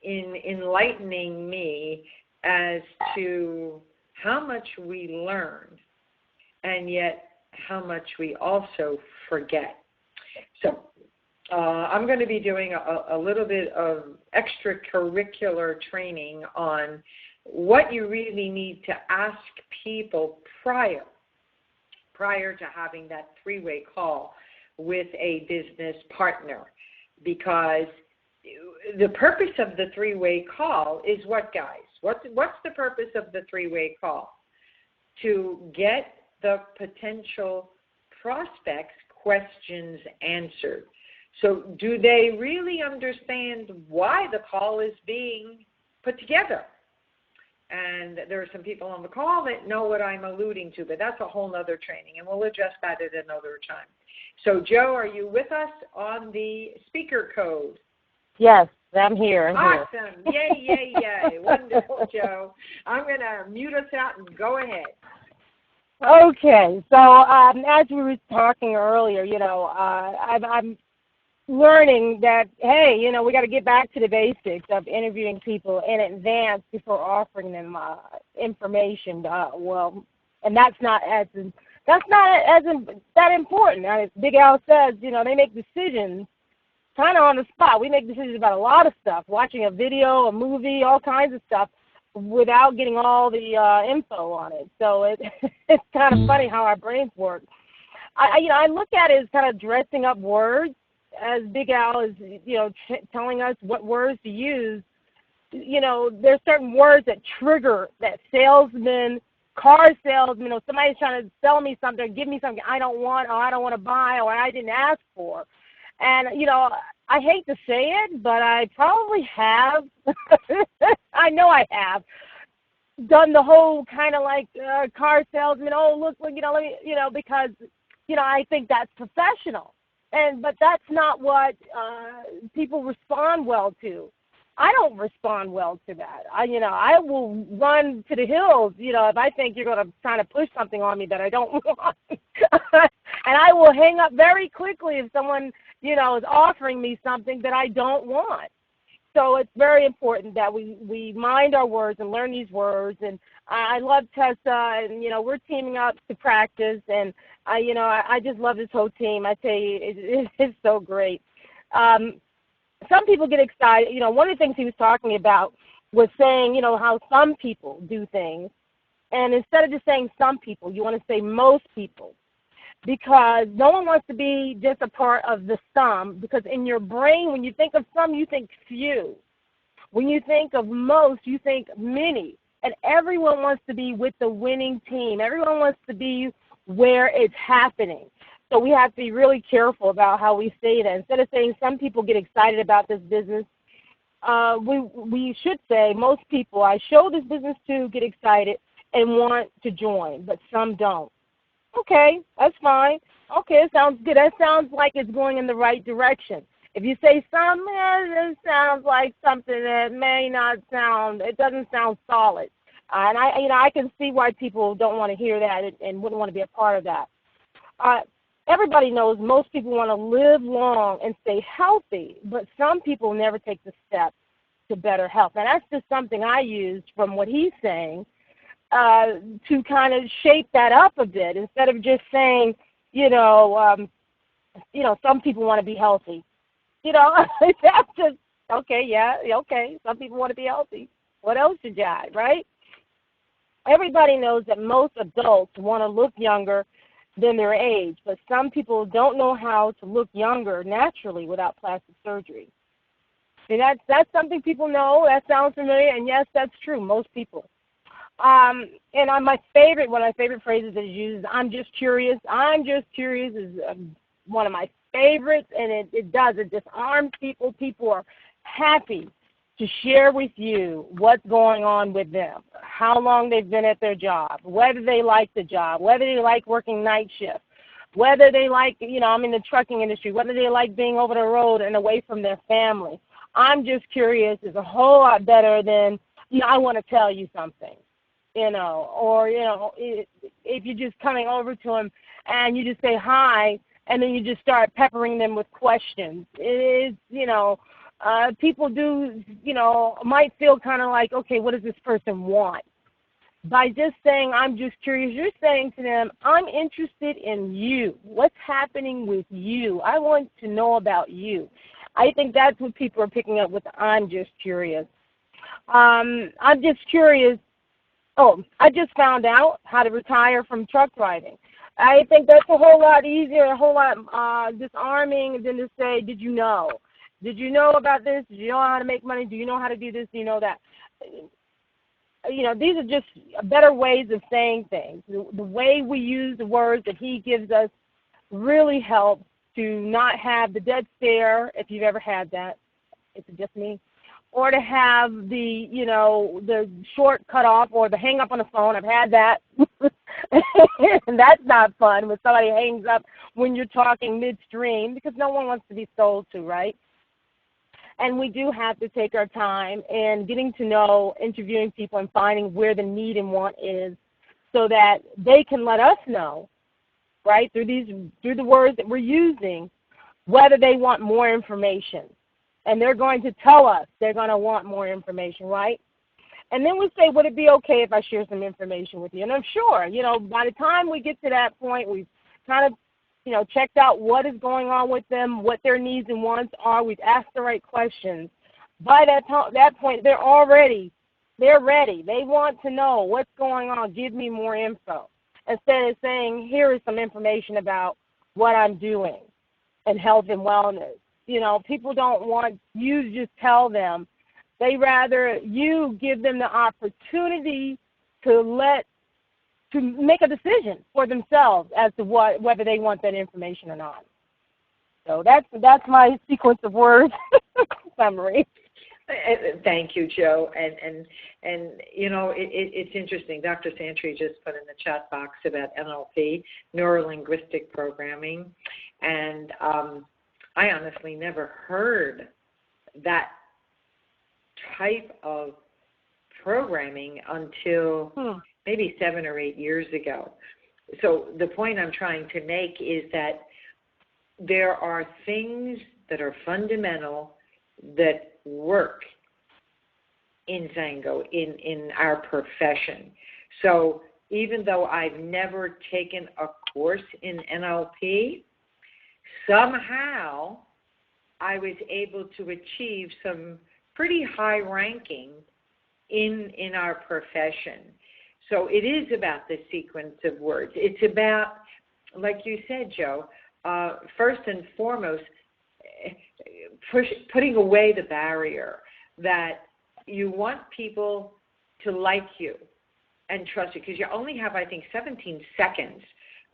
in enlightening me as to how much we learn, and yet how much we also forget. So I'm going to be doing a little bit of extracurricular training on what you really need to ask people prior to having that three-way call with a business partner. Because the purpose of the three-way call is what, guys? What's the purpose of the three-way call? To get the potential prospects' questions answered. So do they really understand why the call is being put together? And there are some people on the call that know what I'm alluding to, but that's a whole other training, and we'll address that at another time. So, Joe, are you with us on the speaker code? Yes, I'm here. Awesome. Yay, yay, yay. Wonderful, Joe. I'm going to mute us out and go ahead. Okay, so as we were talking earlier, I'm learning that, hey, we got to get back to the basics of interviewing people in advance before offering them information. And that's not that important. As Big Al says, they make decisions kind of on the spot. We make decisions about a lot of stuff, watching a video, a movie, all kinds of stuff, without getting all the info on it. So it's kind of funny how our brains work. I look at it as kind of dressing up words, as Big Al is, telling us what words to use. There's certain words that trigger that salesman, car salesman, or somebody's trying to sell me something, give me something I don't want, or I don't want to buy, or I didn't ask for. And, I hate to say it, but I probably have, I know I have, done the whole kind of like car salesman, look, let me, because, I think that's professional. But that's not what people respond well to. I don't respond well to that. I will run to the hills, if I think you're going to try to push something on me that I don't want. And I will hang up very quickly if someone, is offering me something that I don't want. So it's very important that we mind our words and learn these words. And I love Tessa, and, we're teaming up to practice. And, I just love this whole team. I tell you, it's so great. Some people get excited. One of the things he was talking about was saying, how some people do things. And instead of just saying some people, you want to say most people. Because no one wants to be just a part of the some, because in your brain, when you think of some, you think few. When you think of most, you think many. And everyone wants to be with the winning team. Everyone wants to be where it's happening. So we have to be really careful about how we say that. Instead of saying some people get excited about this business, we should say most people I show this business to get excited and want to join, but some don't. Okay, that's fine. Okay, it sounds good. That sounds like it's going in the right direction. If you say some, it sounds like something that may not sound, it doesn't sound solid. And I can see why people don't want to hear that and wouldn't want to be a part of that. Everybody knows most people want to live long and stay healthy, but some people never take the step to better health. And that's just something I used from what he's saying to kind of shape that up a bit. Instead of just saying, some people want to be healthy. That's just, okay, yeah, okay. Some people want to be healthy. What else you got, right? Everybody knows that most adults want to look younger than their age. But some people don't know how to look younger naturally without plastic surgery. And that's something people know. That sounds familiar, and yes, that's true. Most people. And one of my favorite phrases that is used is "I'm just curious." "I'm just curious" is one of my favorites, and it disarms people. People are happy to share with you what's going on with them, how long they've been at their job, whether they like the job, whether they like working night shift, whether they like, I'm in the trucking industry, whether they like being over the road and away from their family. "I'm just curious" is a whole lot better than, "I want to tell you something," or, if you're just coming over to them and you just say hi and then you just start peppering them with questions. It is, people do, might feel kind of like, okay, what does this person want? By just saying, "I'm just curious," you're saying to them, "I'm interested in you. What's happening with you? I want to know about you." I think that's what people are picking up with "I'm just curious." I'm just curious. Oh, I just found out how to retire from truck driving. I think that's a whole lot easier, a whole lot disarming than to say, "Did you know? Did you know about this? Did you know how to make money? Do you know how to do this? Do you know that?" These are just better ways of saying things. The way we use the words that he gives us really helps to not have the dead stare, if you've ever had that. It's just me. Or to have the short cut off or the hang up on the phone. I've had that. And that's not fun when somebody hangs up when you're talking midstream, because no one wants to be sold to, right? And we do have to take our time in getting to know, interviewing people, and finding where the need and want is so that they can let us know, right, through the words that we're using, whether they want more information. And they're going to tell us they're going to want more information, right? And then we say, would it be okay if I share some information with you? And I'm sure, by the time we get to that point, we've kind of checked out what is going on with them, what their needs and wants are. We've asked the right questions. By that point, they're ready. They want to know what's going on. Give me more info. Instead of saying, here is some information about what I'm doing and health and wellness. People don't want you to just tell them. They rather you give them the opportunity to make a decision for themselves as to whether they want that information or not. So that's my sequence of words summary. Thank you, Joe. And it's interesting. Dr. Santry just put in the chat box about NLP, neuro-linguistic programming, and I honestly never heard that type of programming until maybe 7 or 8 years ago. So the point I'm trying to make is that there are things that are fundamental that work in Zango, in our profession. So even though I've never taken a course in NLP, somehow I was able to achieve some pretty high ranking in our profession. So it is about the sequence of words. It's about, like you said, Joe, first and foremost, putting away the barrier that you want people to like you and trust you, because you only have, I think, 17 seconds,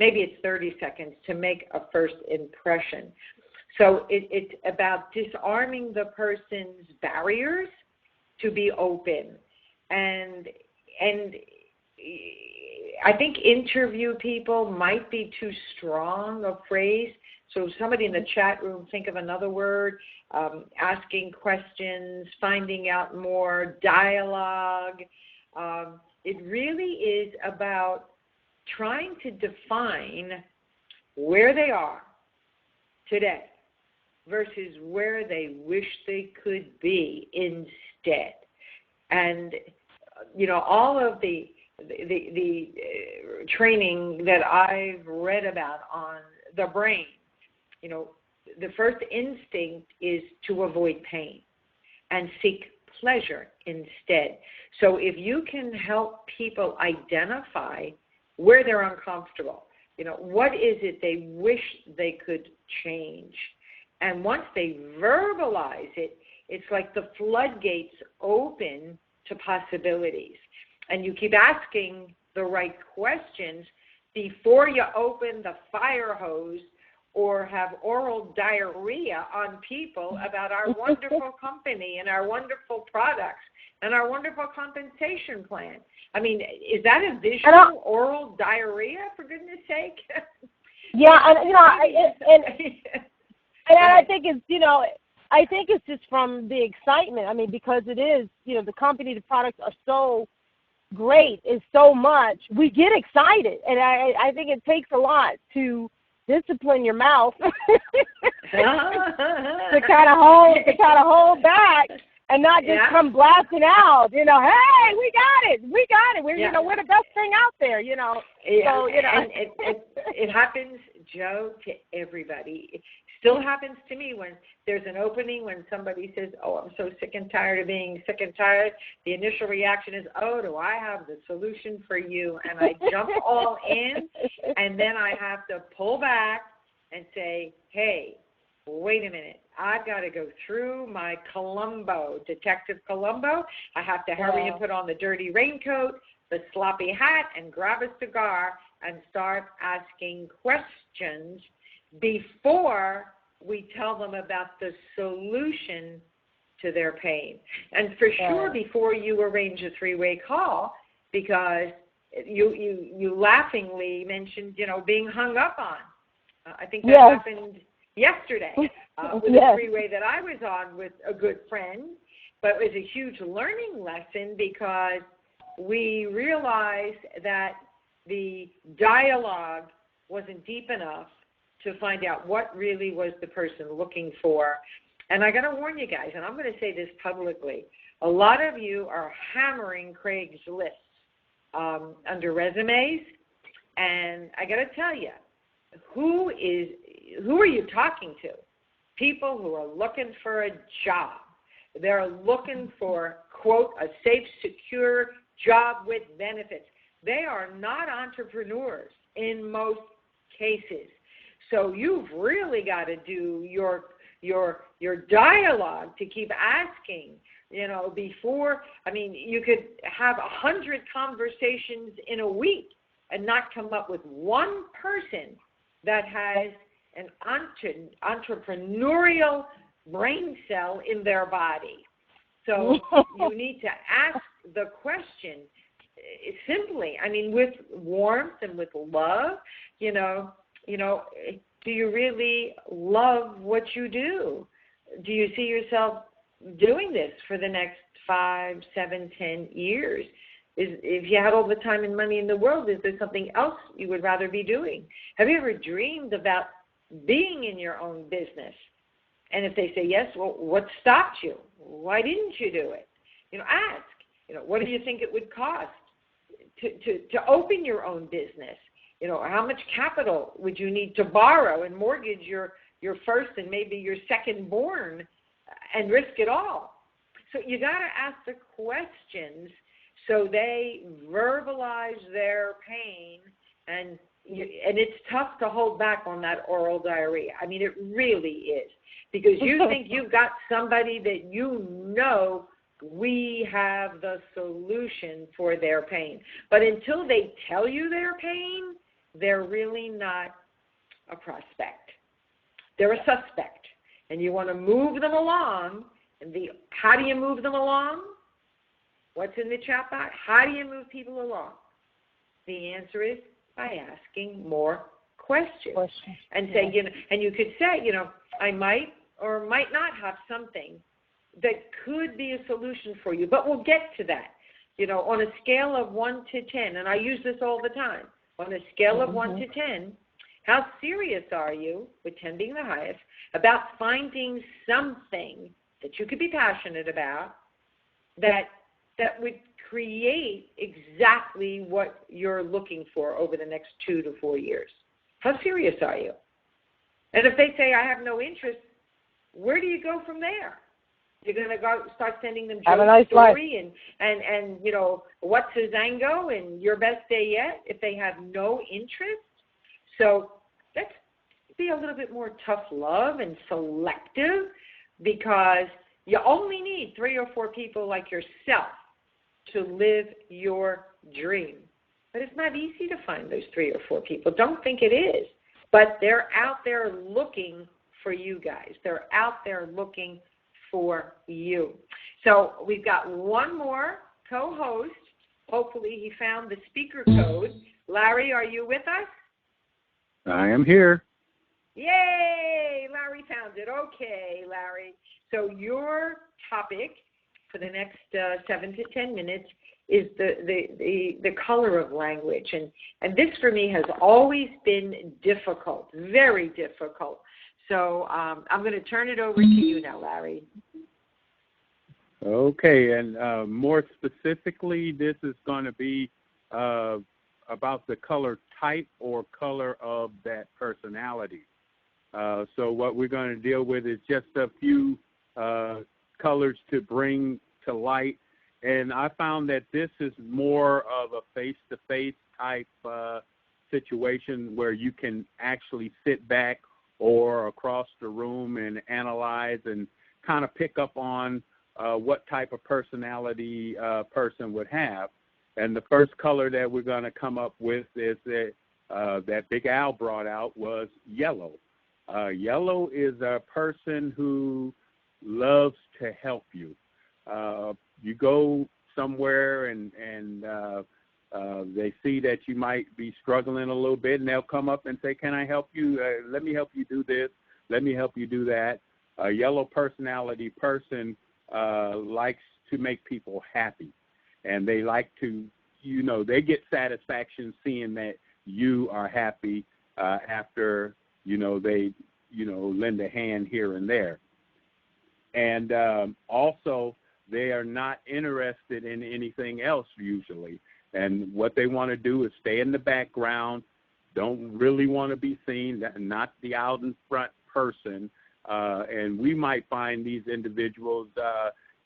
maybe it's 30 seconds, to make a first impression. So it's about disarming the person's barriers to be open. And I think interview people might be too strong a phrase. So somebody in the chat room, think of another word, asking questions, finding out more, dialogue. It really is about trying to define where they are today versus where they wish they could be instead. And, all of the training that I've read about on the brain, the first instinct is to avoid pain and seek pleasure instead. So if you can help people identify where they're uncomfortable, what is it they wish they could change? And once they verbalize it, it's like the floodgates open to possibilities. And you keep asking the right questions before you open the fire hose or have oral diarrhea on people about our wonderful company and our wonderful products and our wonderful compensation plan. I mean, is that a visual oral diarrhea, for goodness sake? Yeah, and I think it's, I think it's just from the excitement. I mean, because it is, the company, the products are so great, it's so much. We get excited, and I think it takes a lot to discipline your mouth to kind of hold back and not just come blasting out. Hey, we got it. We're the best thing out there. So and it happens, Joe, to everybody. It still happens to me when there's an opening, when somebody says, "Oh, I'm so sick and tired of being sick and tired." The initial reaction is, "Oh, do I have the solution for you?" And I jump all in, and then I have to pull back and say, "Hey, wait a minute. I've got to go through my Detective Columbo. I have to hurry and put on the dirty raincoat, the sloppy hat, and grab a cigar and start asking questions before we tell them about the solution to their pain." And for sure, before you arrange a three-way call, because you laughingly mentioned, being hung up on. I think that happened yesterday with a three-way that I was on with a good friend, but it was a huge learning lesson because we realized that the dialogue wasn't deep enough to find out what really was the person looking for. And I got to warn you guys, and I'm going to say this publicly, a lot of you are hammering Craigslist under resumes, and I got to tell you, who are you talking to? People who are looking for a job. They're looking for, quote, a safe, secure job with benefits. They are not entrepreneurs in most cases. So you've really got to do your dialogue to keep asking, before. I mean, you could have 100 conversations in a week and not come up with one person that has an entrepreneurial brain cell in their body. So you need to ask the question simply, with warmth and with love, do you really love what you do? Do you see yourself doing this for the next 5, 7, 10 years? If you had all the time and money in the world, is there something else you would rather be doing? Have you ever dreamed about being in your own business? And if they say yes, well, what stopped you? Why didn't you do it? Ask. What do you think it would cost to open your own business? How much capital would you need to borrow and mortgage your first and maybe your second born and risk it all? So you got to ask the questions so they verbalize their pain, and it's tough to hold back on that oral diarrhea. It really is, because you think you've got somebody that we have the solution for their pain. But until they tell you their pain, they're really not a prospect. They're a suspect, and you want to move them along. And how do you move them along? What's in the chat box? How do you move people along? The answer is by asking more questions. And say, and you could say, I might or might not have something that could be a solution for you, but we'll get to that. On a scale of 1 to 10, and I use this all the time, on a scale of 1 to 10, how serious are you, with 10 being the highest, about finding something that you could be passionate about that would create exactly what you're looking for over the next 2 to 4 years? How serious are you? And if they say, I have no interest, where do you go from there? You're going to start sending them Joe's story and what's his Zango and your best day yet if they have no interest? So let's be a little bit more tough love and selective, because you only need 3 or 4 people like yourself to live your dream. But it's not easy to find those 3 or 4 people. Don't think it is. But they're out there looking for you guys. They're out there looking for you. So we've got one more co-host. Hopefully he found the speaker code. Larry, are you with us? I am here. Yay! Larry found it. Okay, Larry. So your topic for the next 7 to 10 minutes is the color of language. And this for me has always been difficult, very difficult. So I'm going to turn it over to you now, Larry. Okay, and more specifically, this is going to be about the color type or color of that personality. So what we're going to deal with is just a few colors to bring to light. And I found that this is more of a face-to-face type situation where you can actually sit back or across the room and analyze and kind of pick up on what type of personality a person would have. And the first color that we're going to come up with is that Big Al brought out was yellow. Yellow is a person who loves to help you. You go somewhere and they see that you might be struggling a little bit, and they'll come up and say, can I help you? Let me help you do this. Let me help you do that. A yellow personality person likes to make people happy, and they like to, they get satisfaction seeing that you are happy after, they, lend a hand here and there. And also, they are not interested in anything else usually. And what they want to do is stay in the background, don't really want to be seen, not the out in front person. And we might find these individuals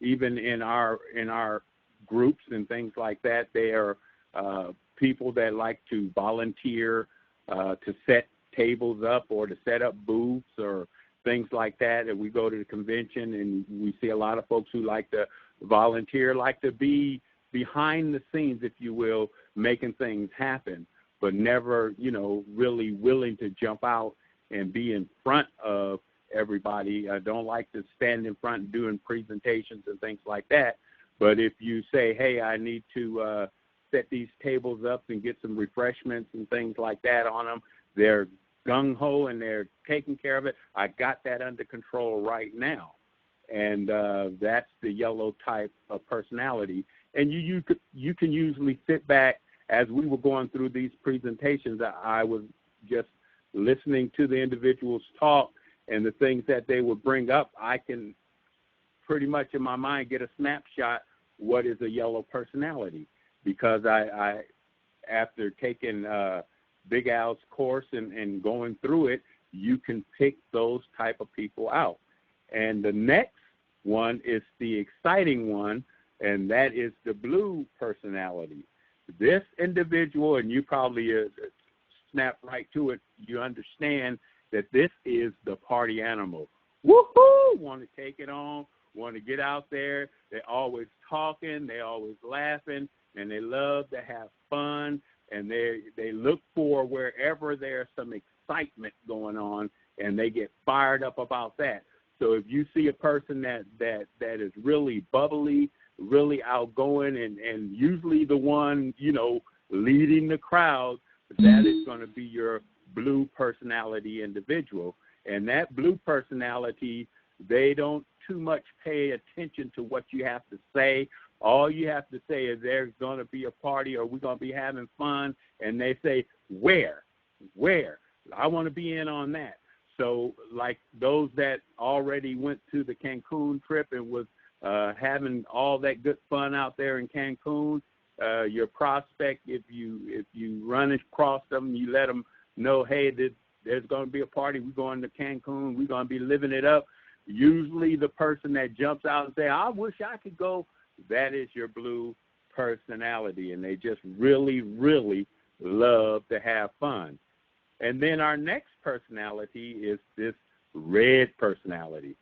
even in our groups and things like that. They are people that like to volunteer to set tables up or to set up booths or things like that. And we go to the convention and we see a lot of folks who like to volunteer, like to be behind the scenes, if you will, making things happen, but never, really willing to jump out and be in front of everybody. I don't like to stand in front doing presentations and things like that. But if you say, hey, I need to set these tables up and get some refreshments and things like that on them, they're gung-ho and they're taking care of it. I got that under control right now. And that's the yellow type of personality. And you can usually sit back. As we were going through these presentations, I was just listening to the individuals talk and the things that they would bring up. I can pretty much in my mind get a snapshot what is a yellow personality, because I after taking Big Al's course and going through it, you can pick those type of people out. And the next one is the exciting one, and that is the blue personality. This individual, and you probably snap right to it, you understand that this is the party animal. Woohoo! Want to take it on, want to get out there. They're always talking, they're always laughing, and they love to have fun, and they look for wherever there's some excitement going on, and they get fired up about that. So if you see a person that is really bubbly, really outgoing, and usually the one, leading the crowd, that is going to be your blue personality individual. And that blue personality, they don't too much pay attention to what you have to say. All you have to say is there's going to be a party or we're going to be having fun, and they say, where? I want to be in on that. So like those that already went to the Cancun trip and was having all that good fun out there in Cancun, your prospect, if you run across them, you let them know, hey, there's going to be a party. We're going to Cancun. We're going to be living it up. Usually the person that jumps out and say, I wish I could go, that is your blue personality, and they just really, really love to have fun. And then our next personality is this red personality.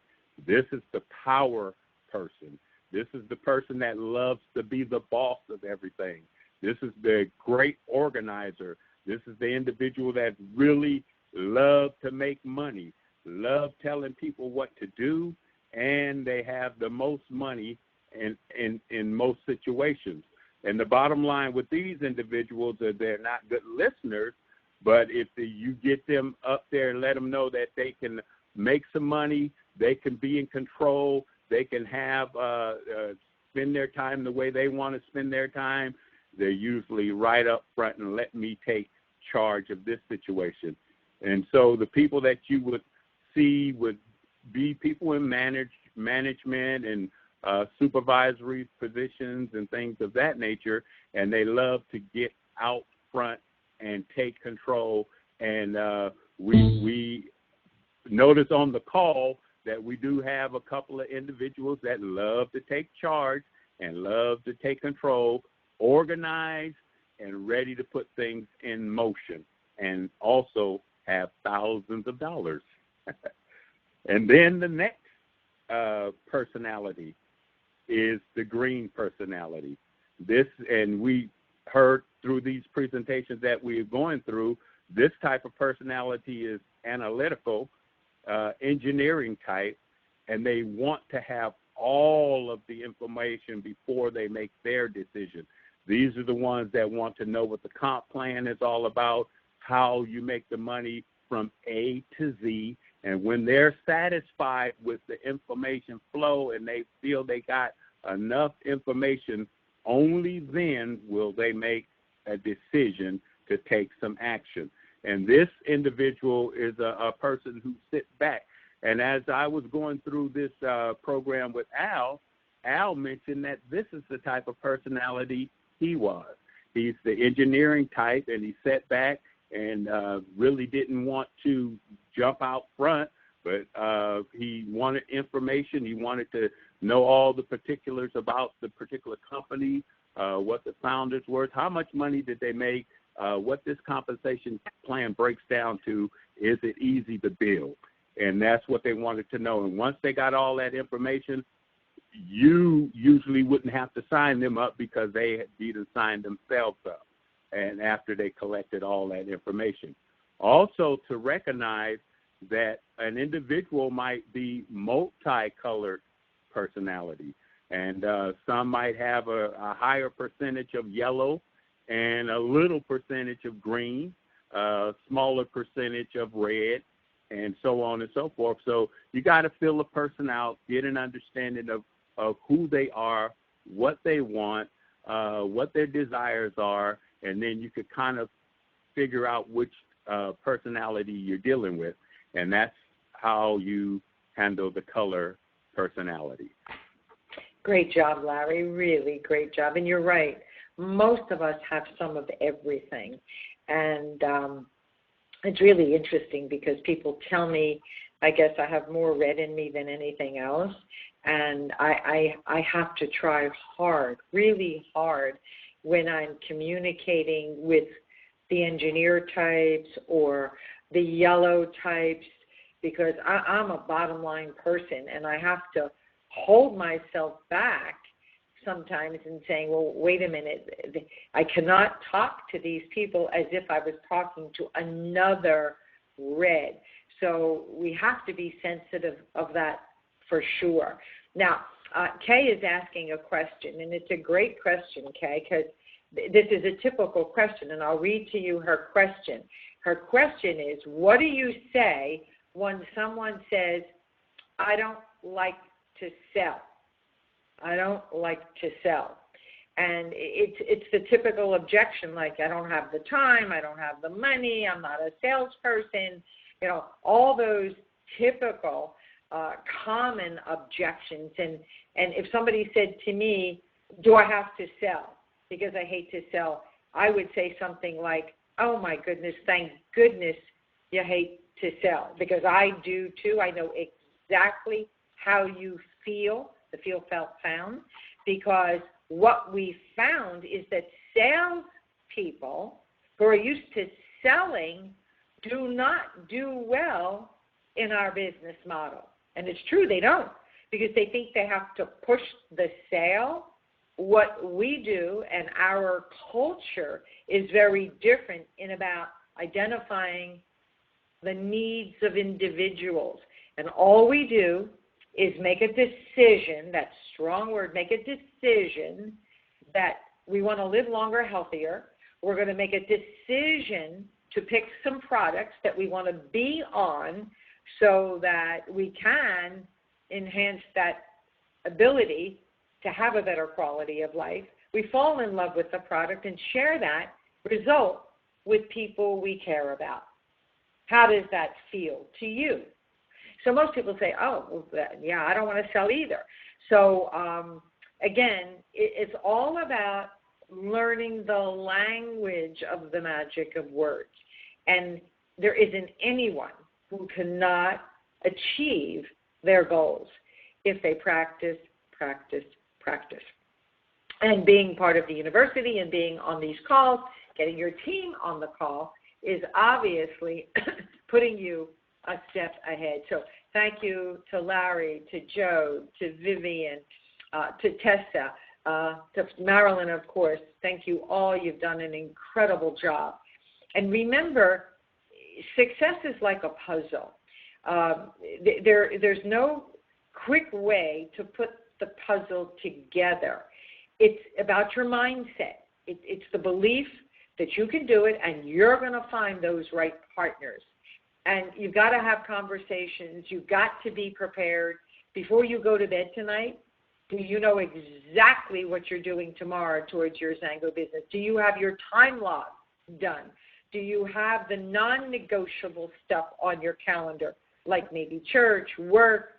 This is the power person. This is the person that loves to be the boss of everything. This is the great organizer. This is the individual that really loves to make money, love telling people what to do, and they have the most money in most situations. And the bottom line with these individuals is they're not good listeners, but if you get them up there and let them know that they can make some money, they can be in control, they can have spend their time the way they want to spend their time, they're usually right up front and let me take charge of this situation. And so the people that you would see would be people in management and supervisory positions and things of that nature, and they love to get out front and take control. And we notice on the call that we do have a couple of individuals that love to take charge and love to take control, organize, and ready to put things in motion, and also have thousands of dollars. And then the next personality is the green personality. This, and we heard through these presentations that we're going through, this type of personality is analytical, engineering type, and they want to have all of the information before they make their decision. These are the ones that want to know what the comp plan is all about, how you make the money from A to Z, and when they're satisfied with the information flow and they feel they got enough information, only then will they make a decision to take some action. And this individual is a person who sits back. And as I was going through this program with Al mentioned that this is the type of personality he was. He's the engineering type, and he sat back and really didn't want to jump out front, but he wanted information. He wanted to know all the particulars about the particular company, what the founders were, how much money did they make, what this compensation plan breaks down to, is it easy to build? And that's what they wanted to know. And once they got all that information, you usually wouldn't have to sign them up because they had either signed themselves up, and after they collected all that information. Also, to recognize that an individual might be multicolored personality, and some might have a higher percentage of yellow and a little percentage of green, a smaller percentage of red, and so on and so forth. So you got to fill a person out, get an understanding of who they are, what they want, what their desires are, and then you could kind of figure out which personality you're dealing with. And that's how you handle the color personality. Great job, Larry. Really great job. And you're right. Most of us have some of everything. And it's really interesting because people tell me, I guess I have more red in me than anything else. And I have to try hard, really hard, when I'm communicating with the engineer types or the yellow types, because I'm a bottom line person, and I have to hold myself back sometimes and saying, well, wait a minute, I cannot talk to these people as if I was talking to another red. So we have to be sensitive of that for sure. Now, Kay is asking a question, and it's a great question, Kay, because this is a typical question, and I'll read to you her question. Her question is, what do you say when someone says, I don't like to sell? I don't like to sell. And it's the typical objection, like, I don't have the time, I don't have the money, I'm not a salesperson, you know, all those typical common objections. And if somebody said to me, do I have to sell because I hate to sell, I would say something like, oh my goodness, thank goodness you hate to sell, because I do too. I know exactly how you feel, the feel, felt, found, because what we found is that sales people who are used to selling do not do well in our business model. And it's true, they don't, because they think they have to push the sale. What we do and our culture is very different in about identifying the needs of individuals. And all we do is make a decision, that strong word, make a decision that we want to live longer, healthier. We're going to make a decision to pick some products that we want to be on so that we can enhance that ability to have a better quality of life. We fall in love with the product and share that result with people we care about. How does that feel to you? So most people say, oh, well, yeah, I don't want to sell either. So, again, it's all about learning the language of the magic of words. And there isn't anyone who cannot achieve their goals if they practice, practice, practice. And being part of the university and being on these calls, getting your team on the call is obviously putting you a step ahead. So thank you to Larry, to Joe, to Vivian, to Tessa, to Marilyn, of course. Thank you all. You've done an incredible job. And remember, success is like a puzzle. There's no quick way to put the puzzle together. It's about your mindset. It's the belief that you can do it and you're going to find those right partners. And you've got to have conversations. You've got to be prepared. Before you go to bed tonight, do you know exactly what you're doing tomorrow towards your Zango business? Do you have your time log done? Do you have the non-negotiable stuff on your calendar, like maybe church, work,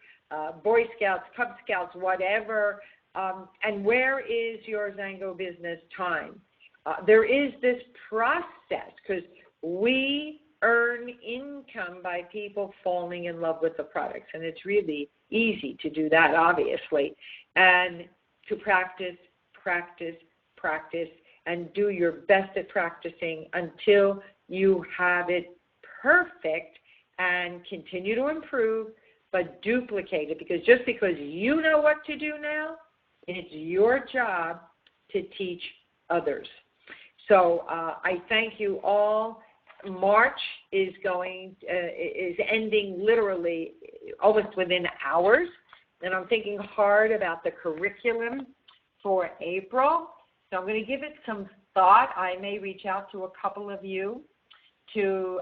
Boy Scouts, Cub Scouts, whatever? And where is your Zango business time? There is this process because we earn income by people falling in love with the products. And it's really easy to do that, obviously. And to practice, practice, practice, and do your best at practicing until you have it perfect and continue to improve, but duplicate it. Because just because you know what to do now, it's your job to teach others. So I thank you all. March is ending literally almost within hours, and I'm thinking hard about the curriculum for April. So I'm going to give it some thought. I may reach out to a couple of you to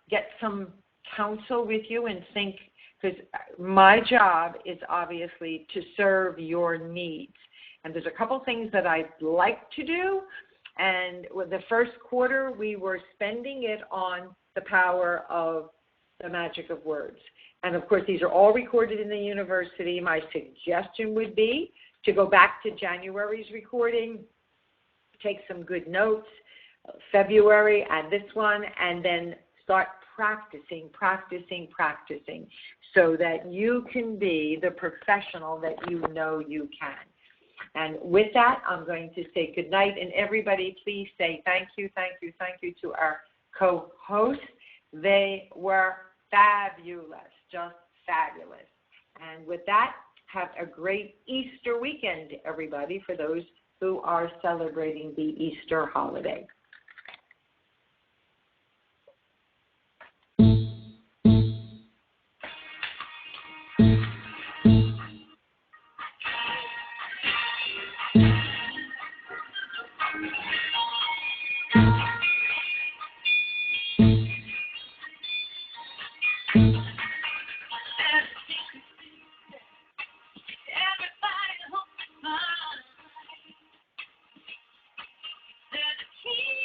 get some counsel with you and think, because my job is obviously to serve your needs. And there's a couple things that I'd like to do. And with the first quarter, we were spending it on the power of the magic of words. And, of course, these are all recorded in the university. My suggestion would be to go back to January's recording, take some good notes, February and this one, and then start practicing, so that you can be the professional that you know you can. And with that, I'm going to say good night. And everybody, please say thank you to our co-hosts. They were fabulous, just fabulous. And with that, have a great Easter weekend, everybody, for those who are celebrating the Easter holiday. There's a key.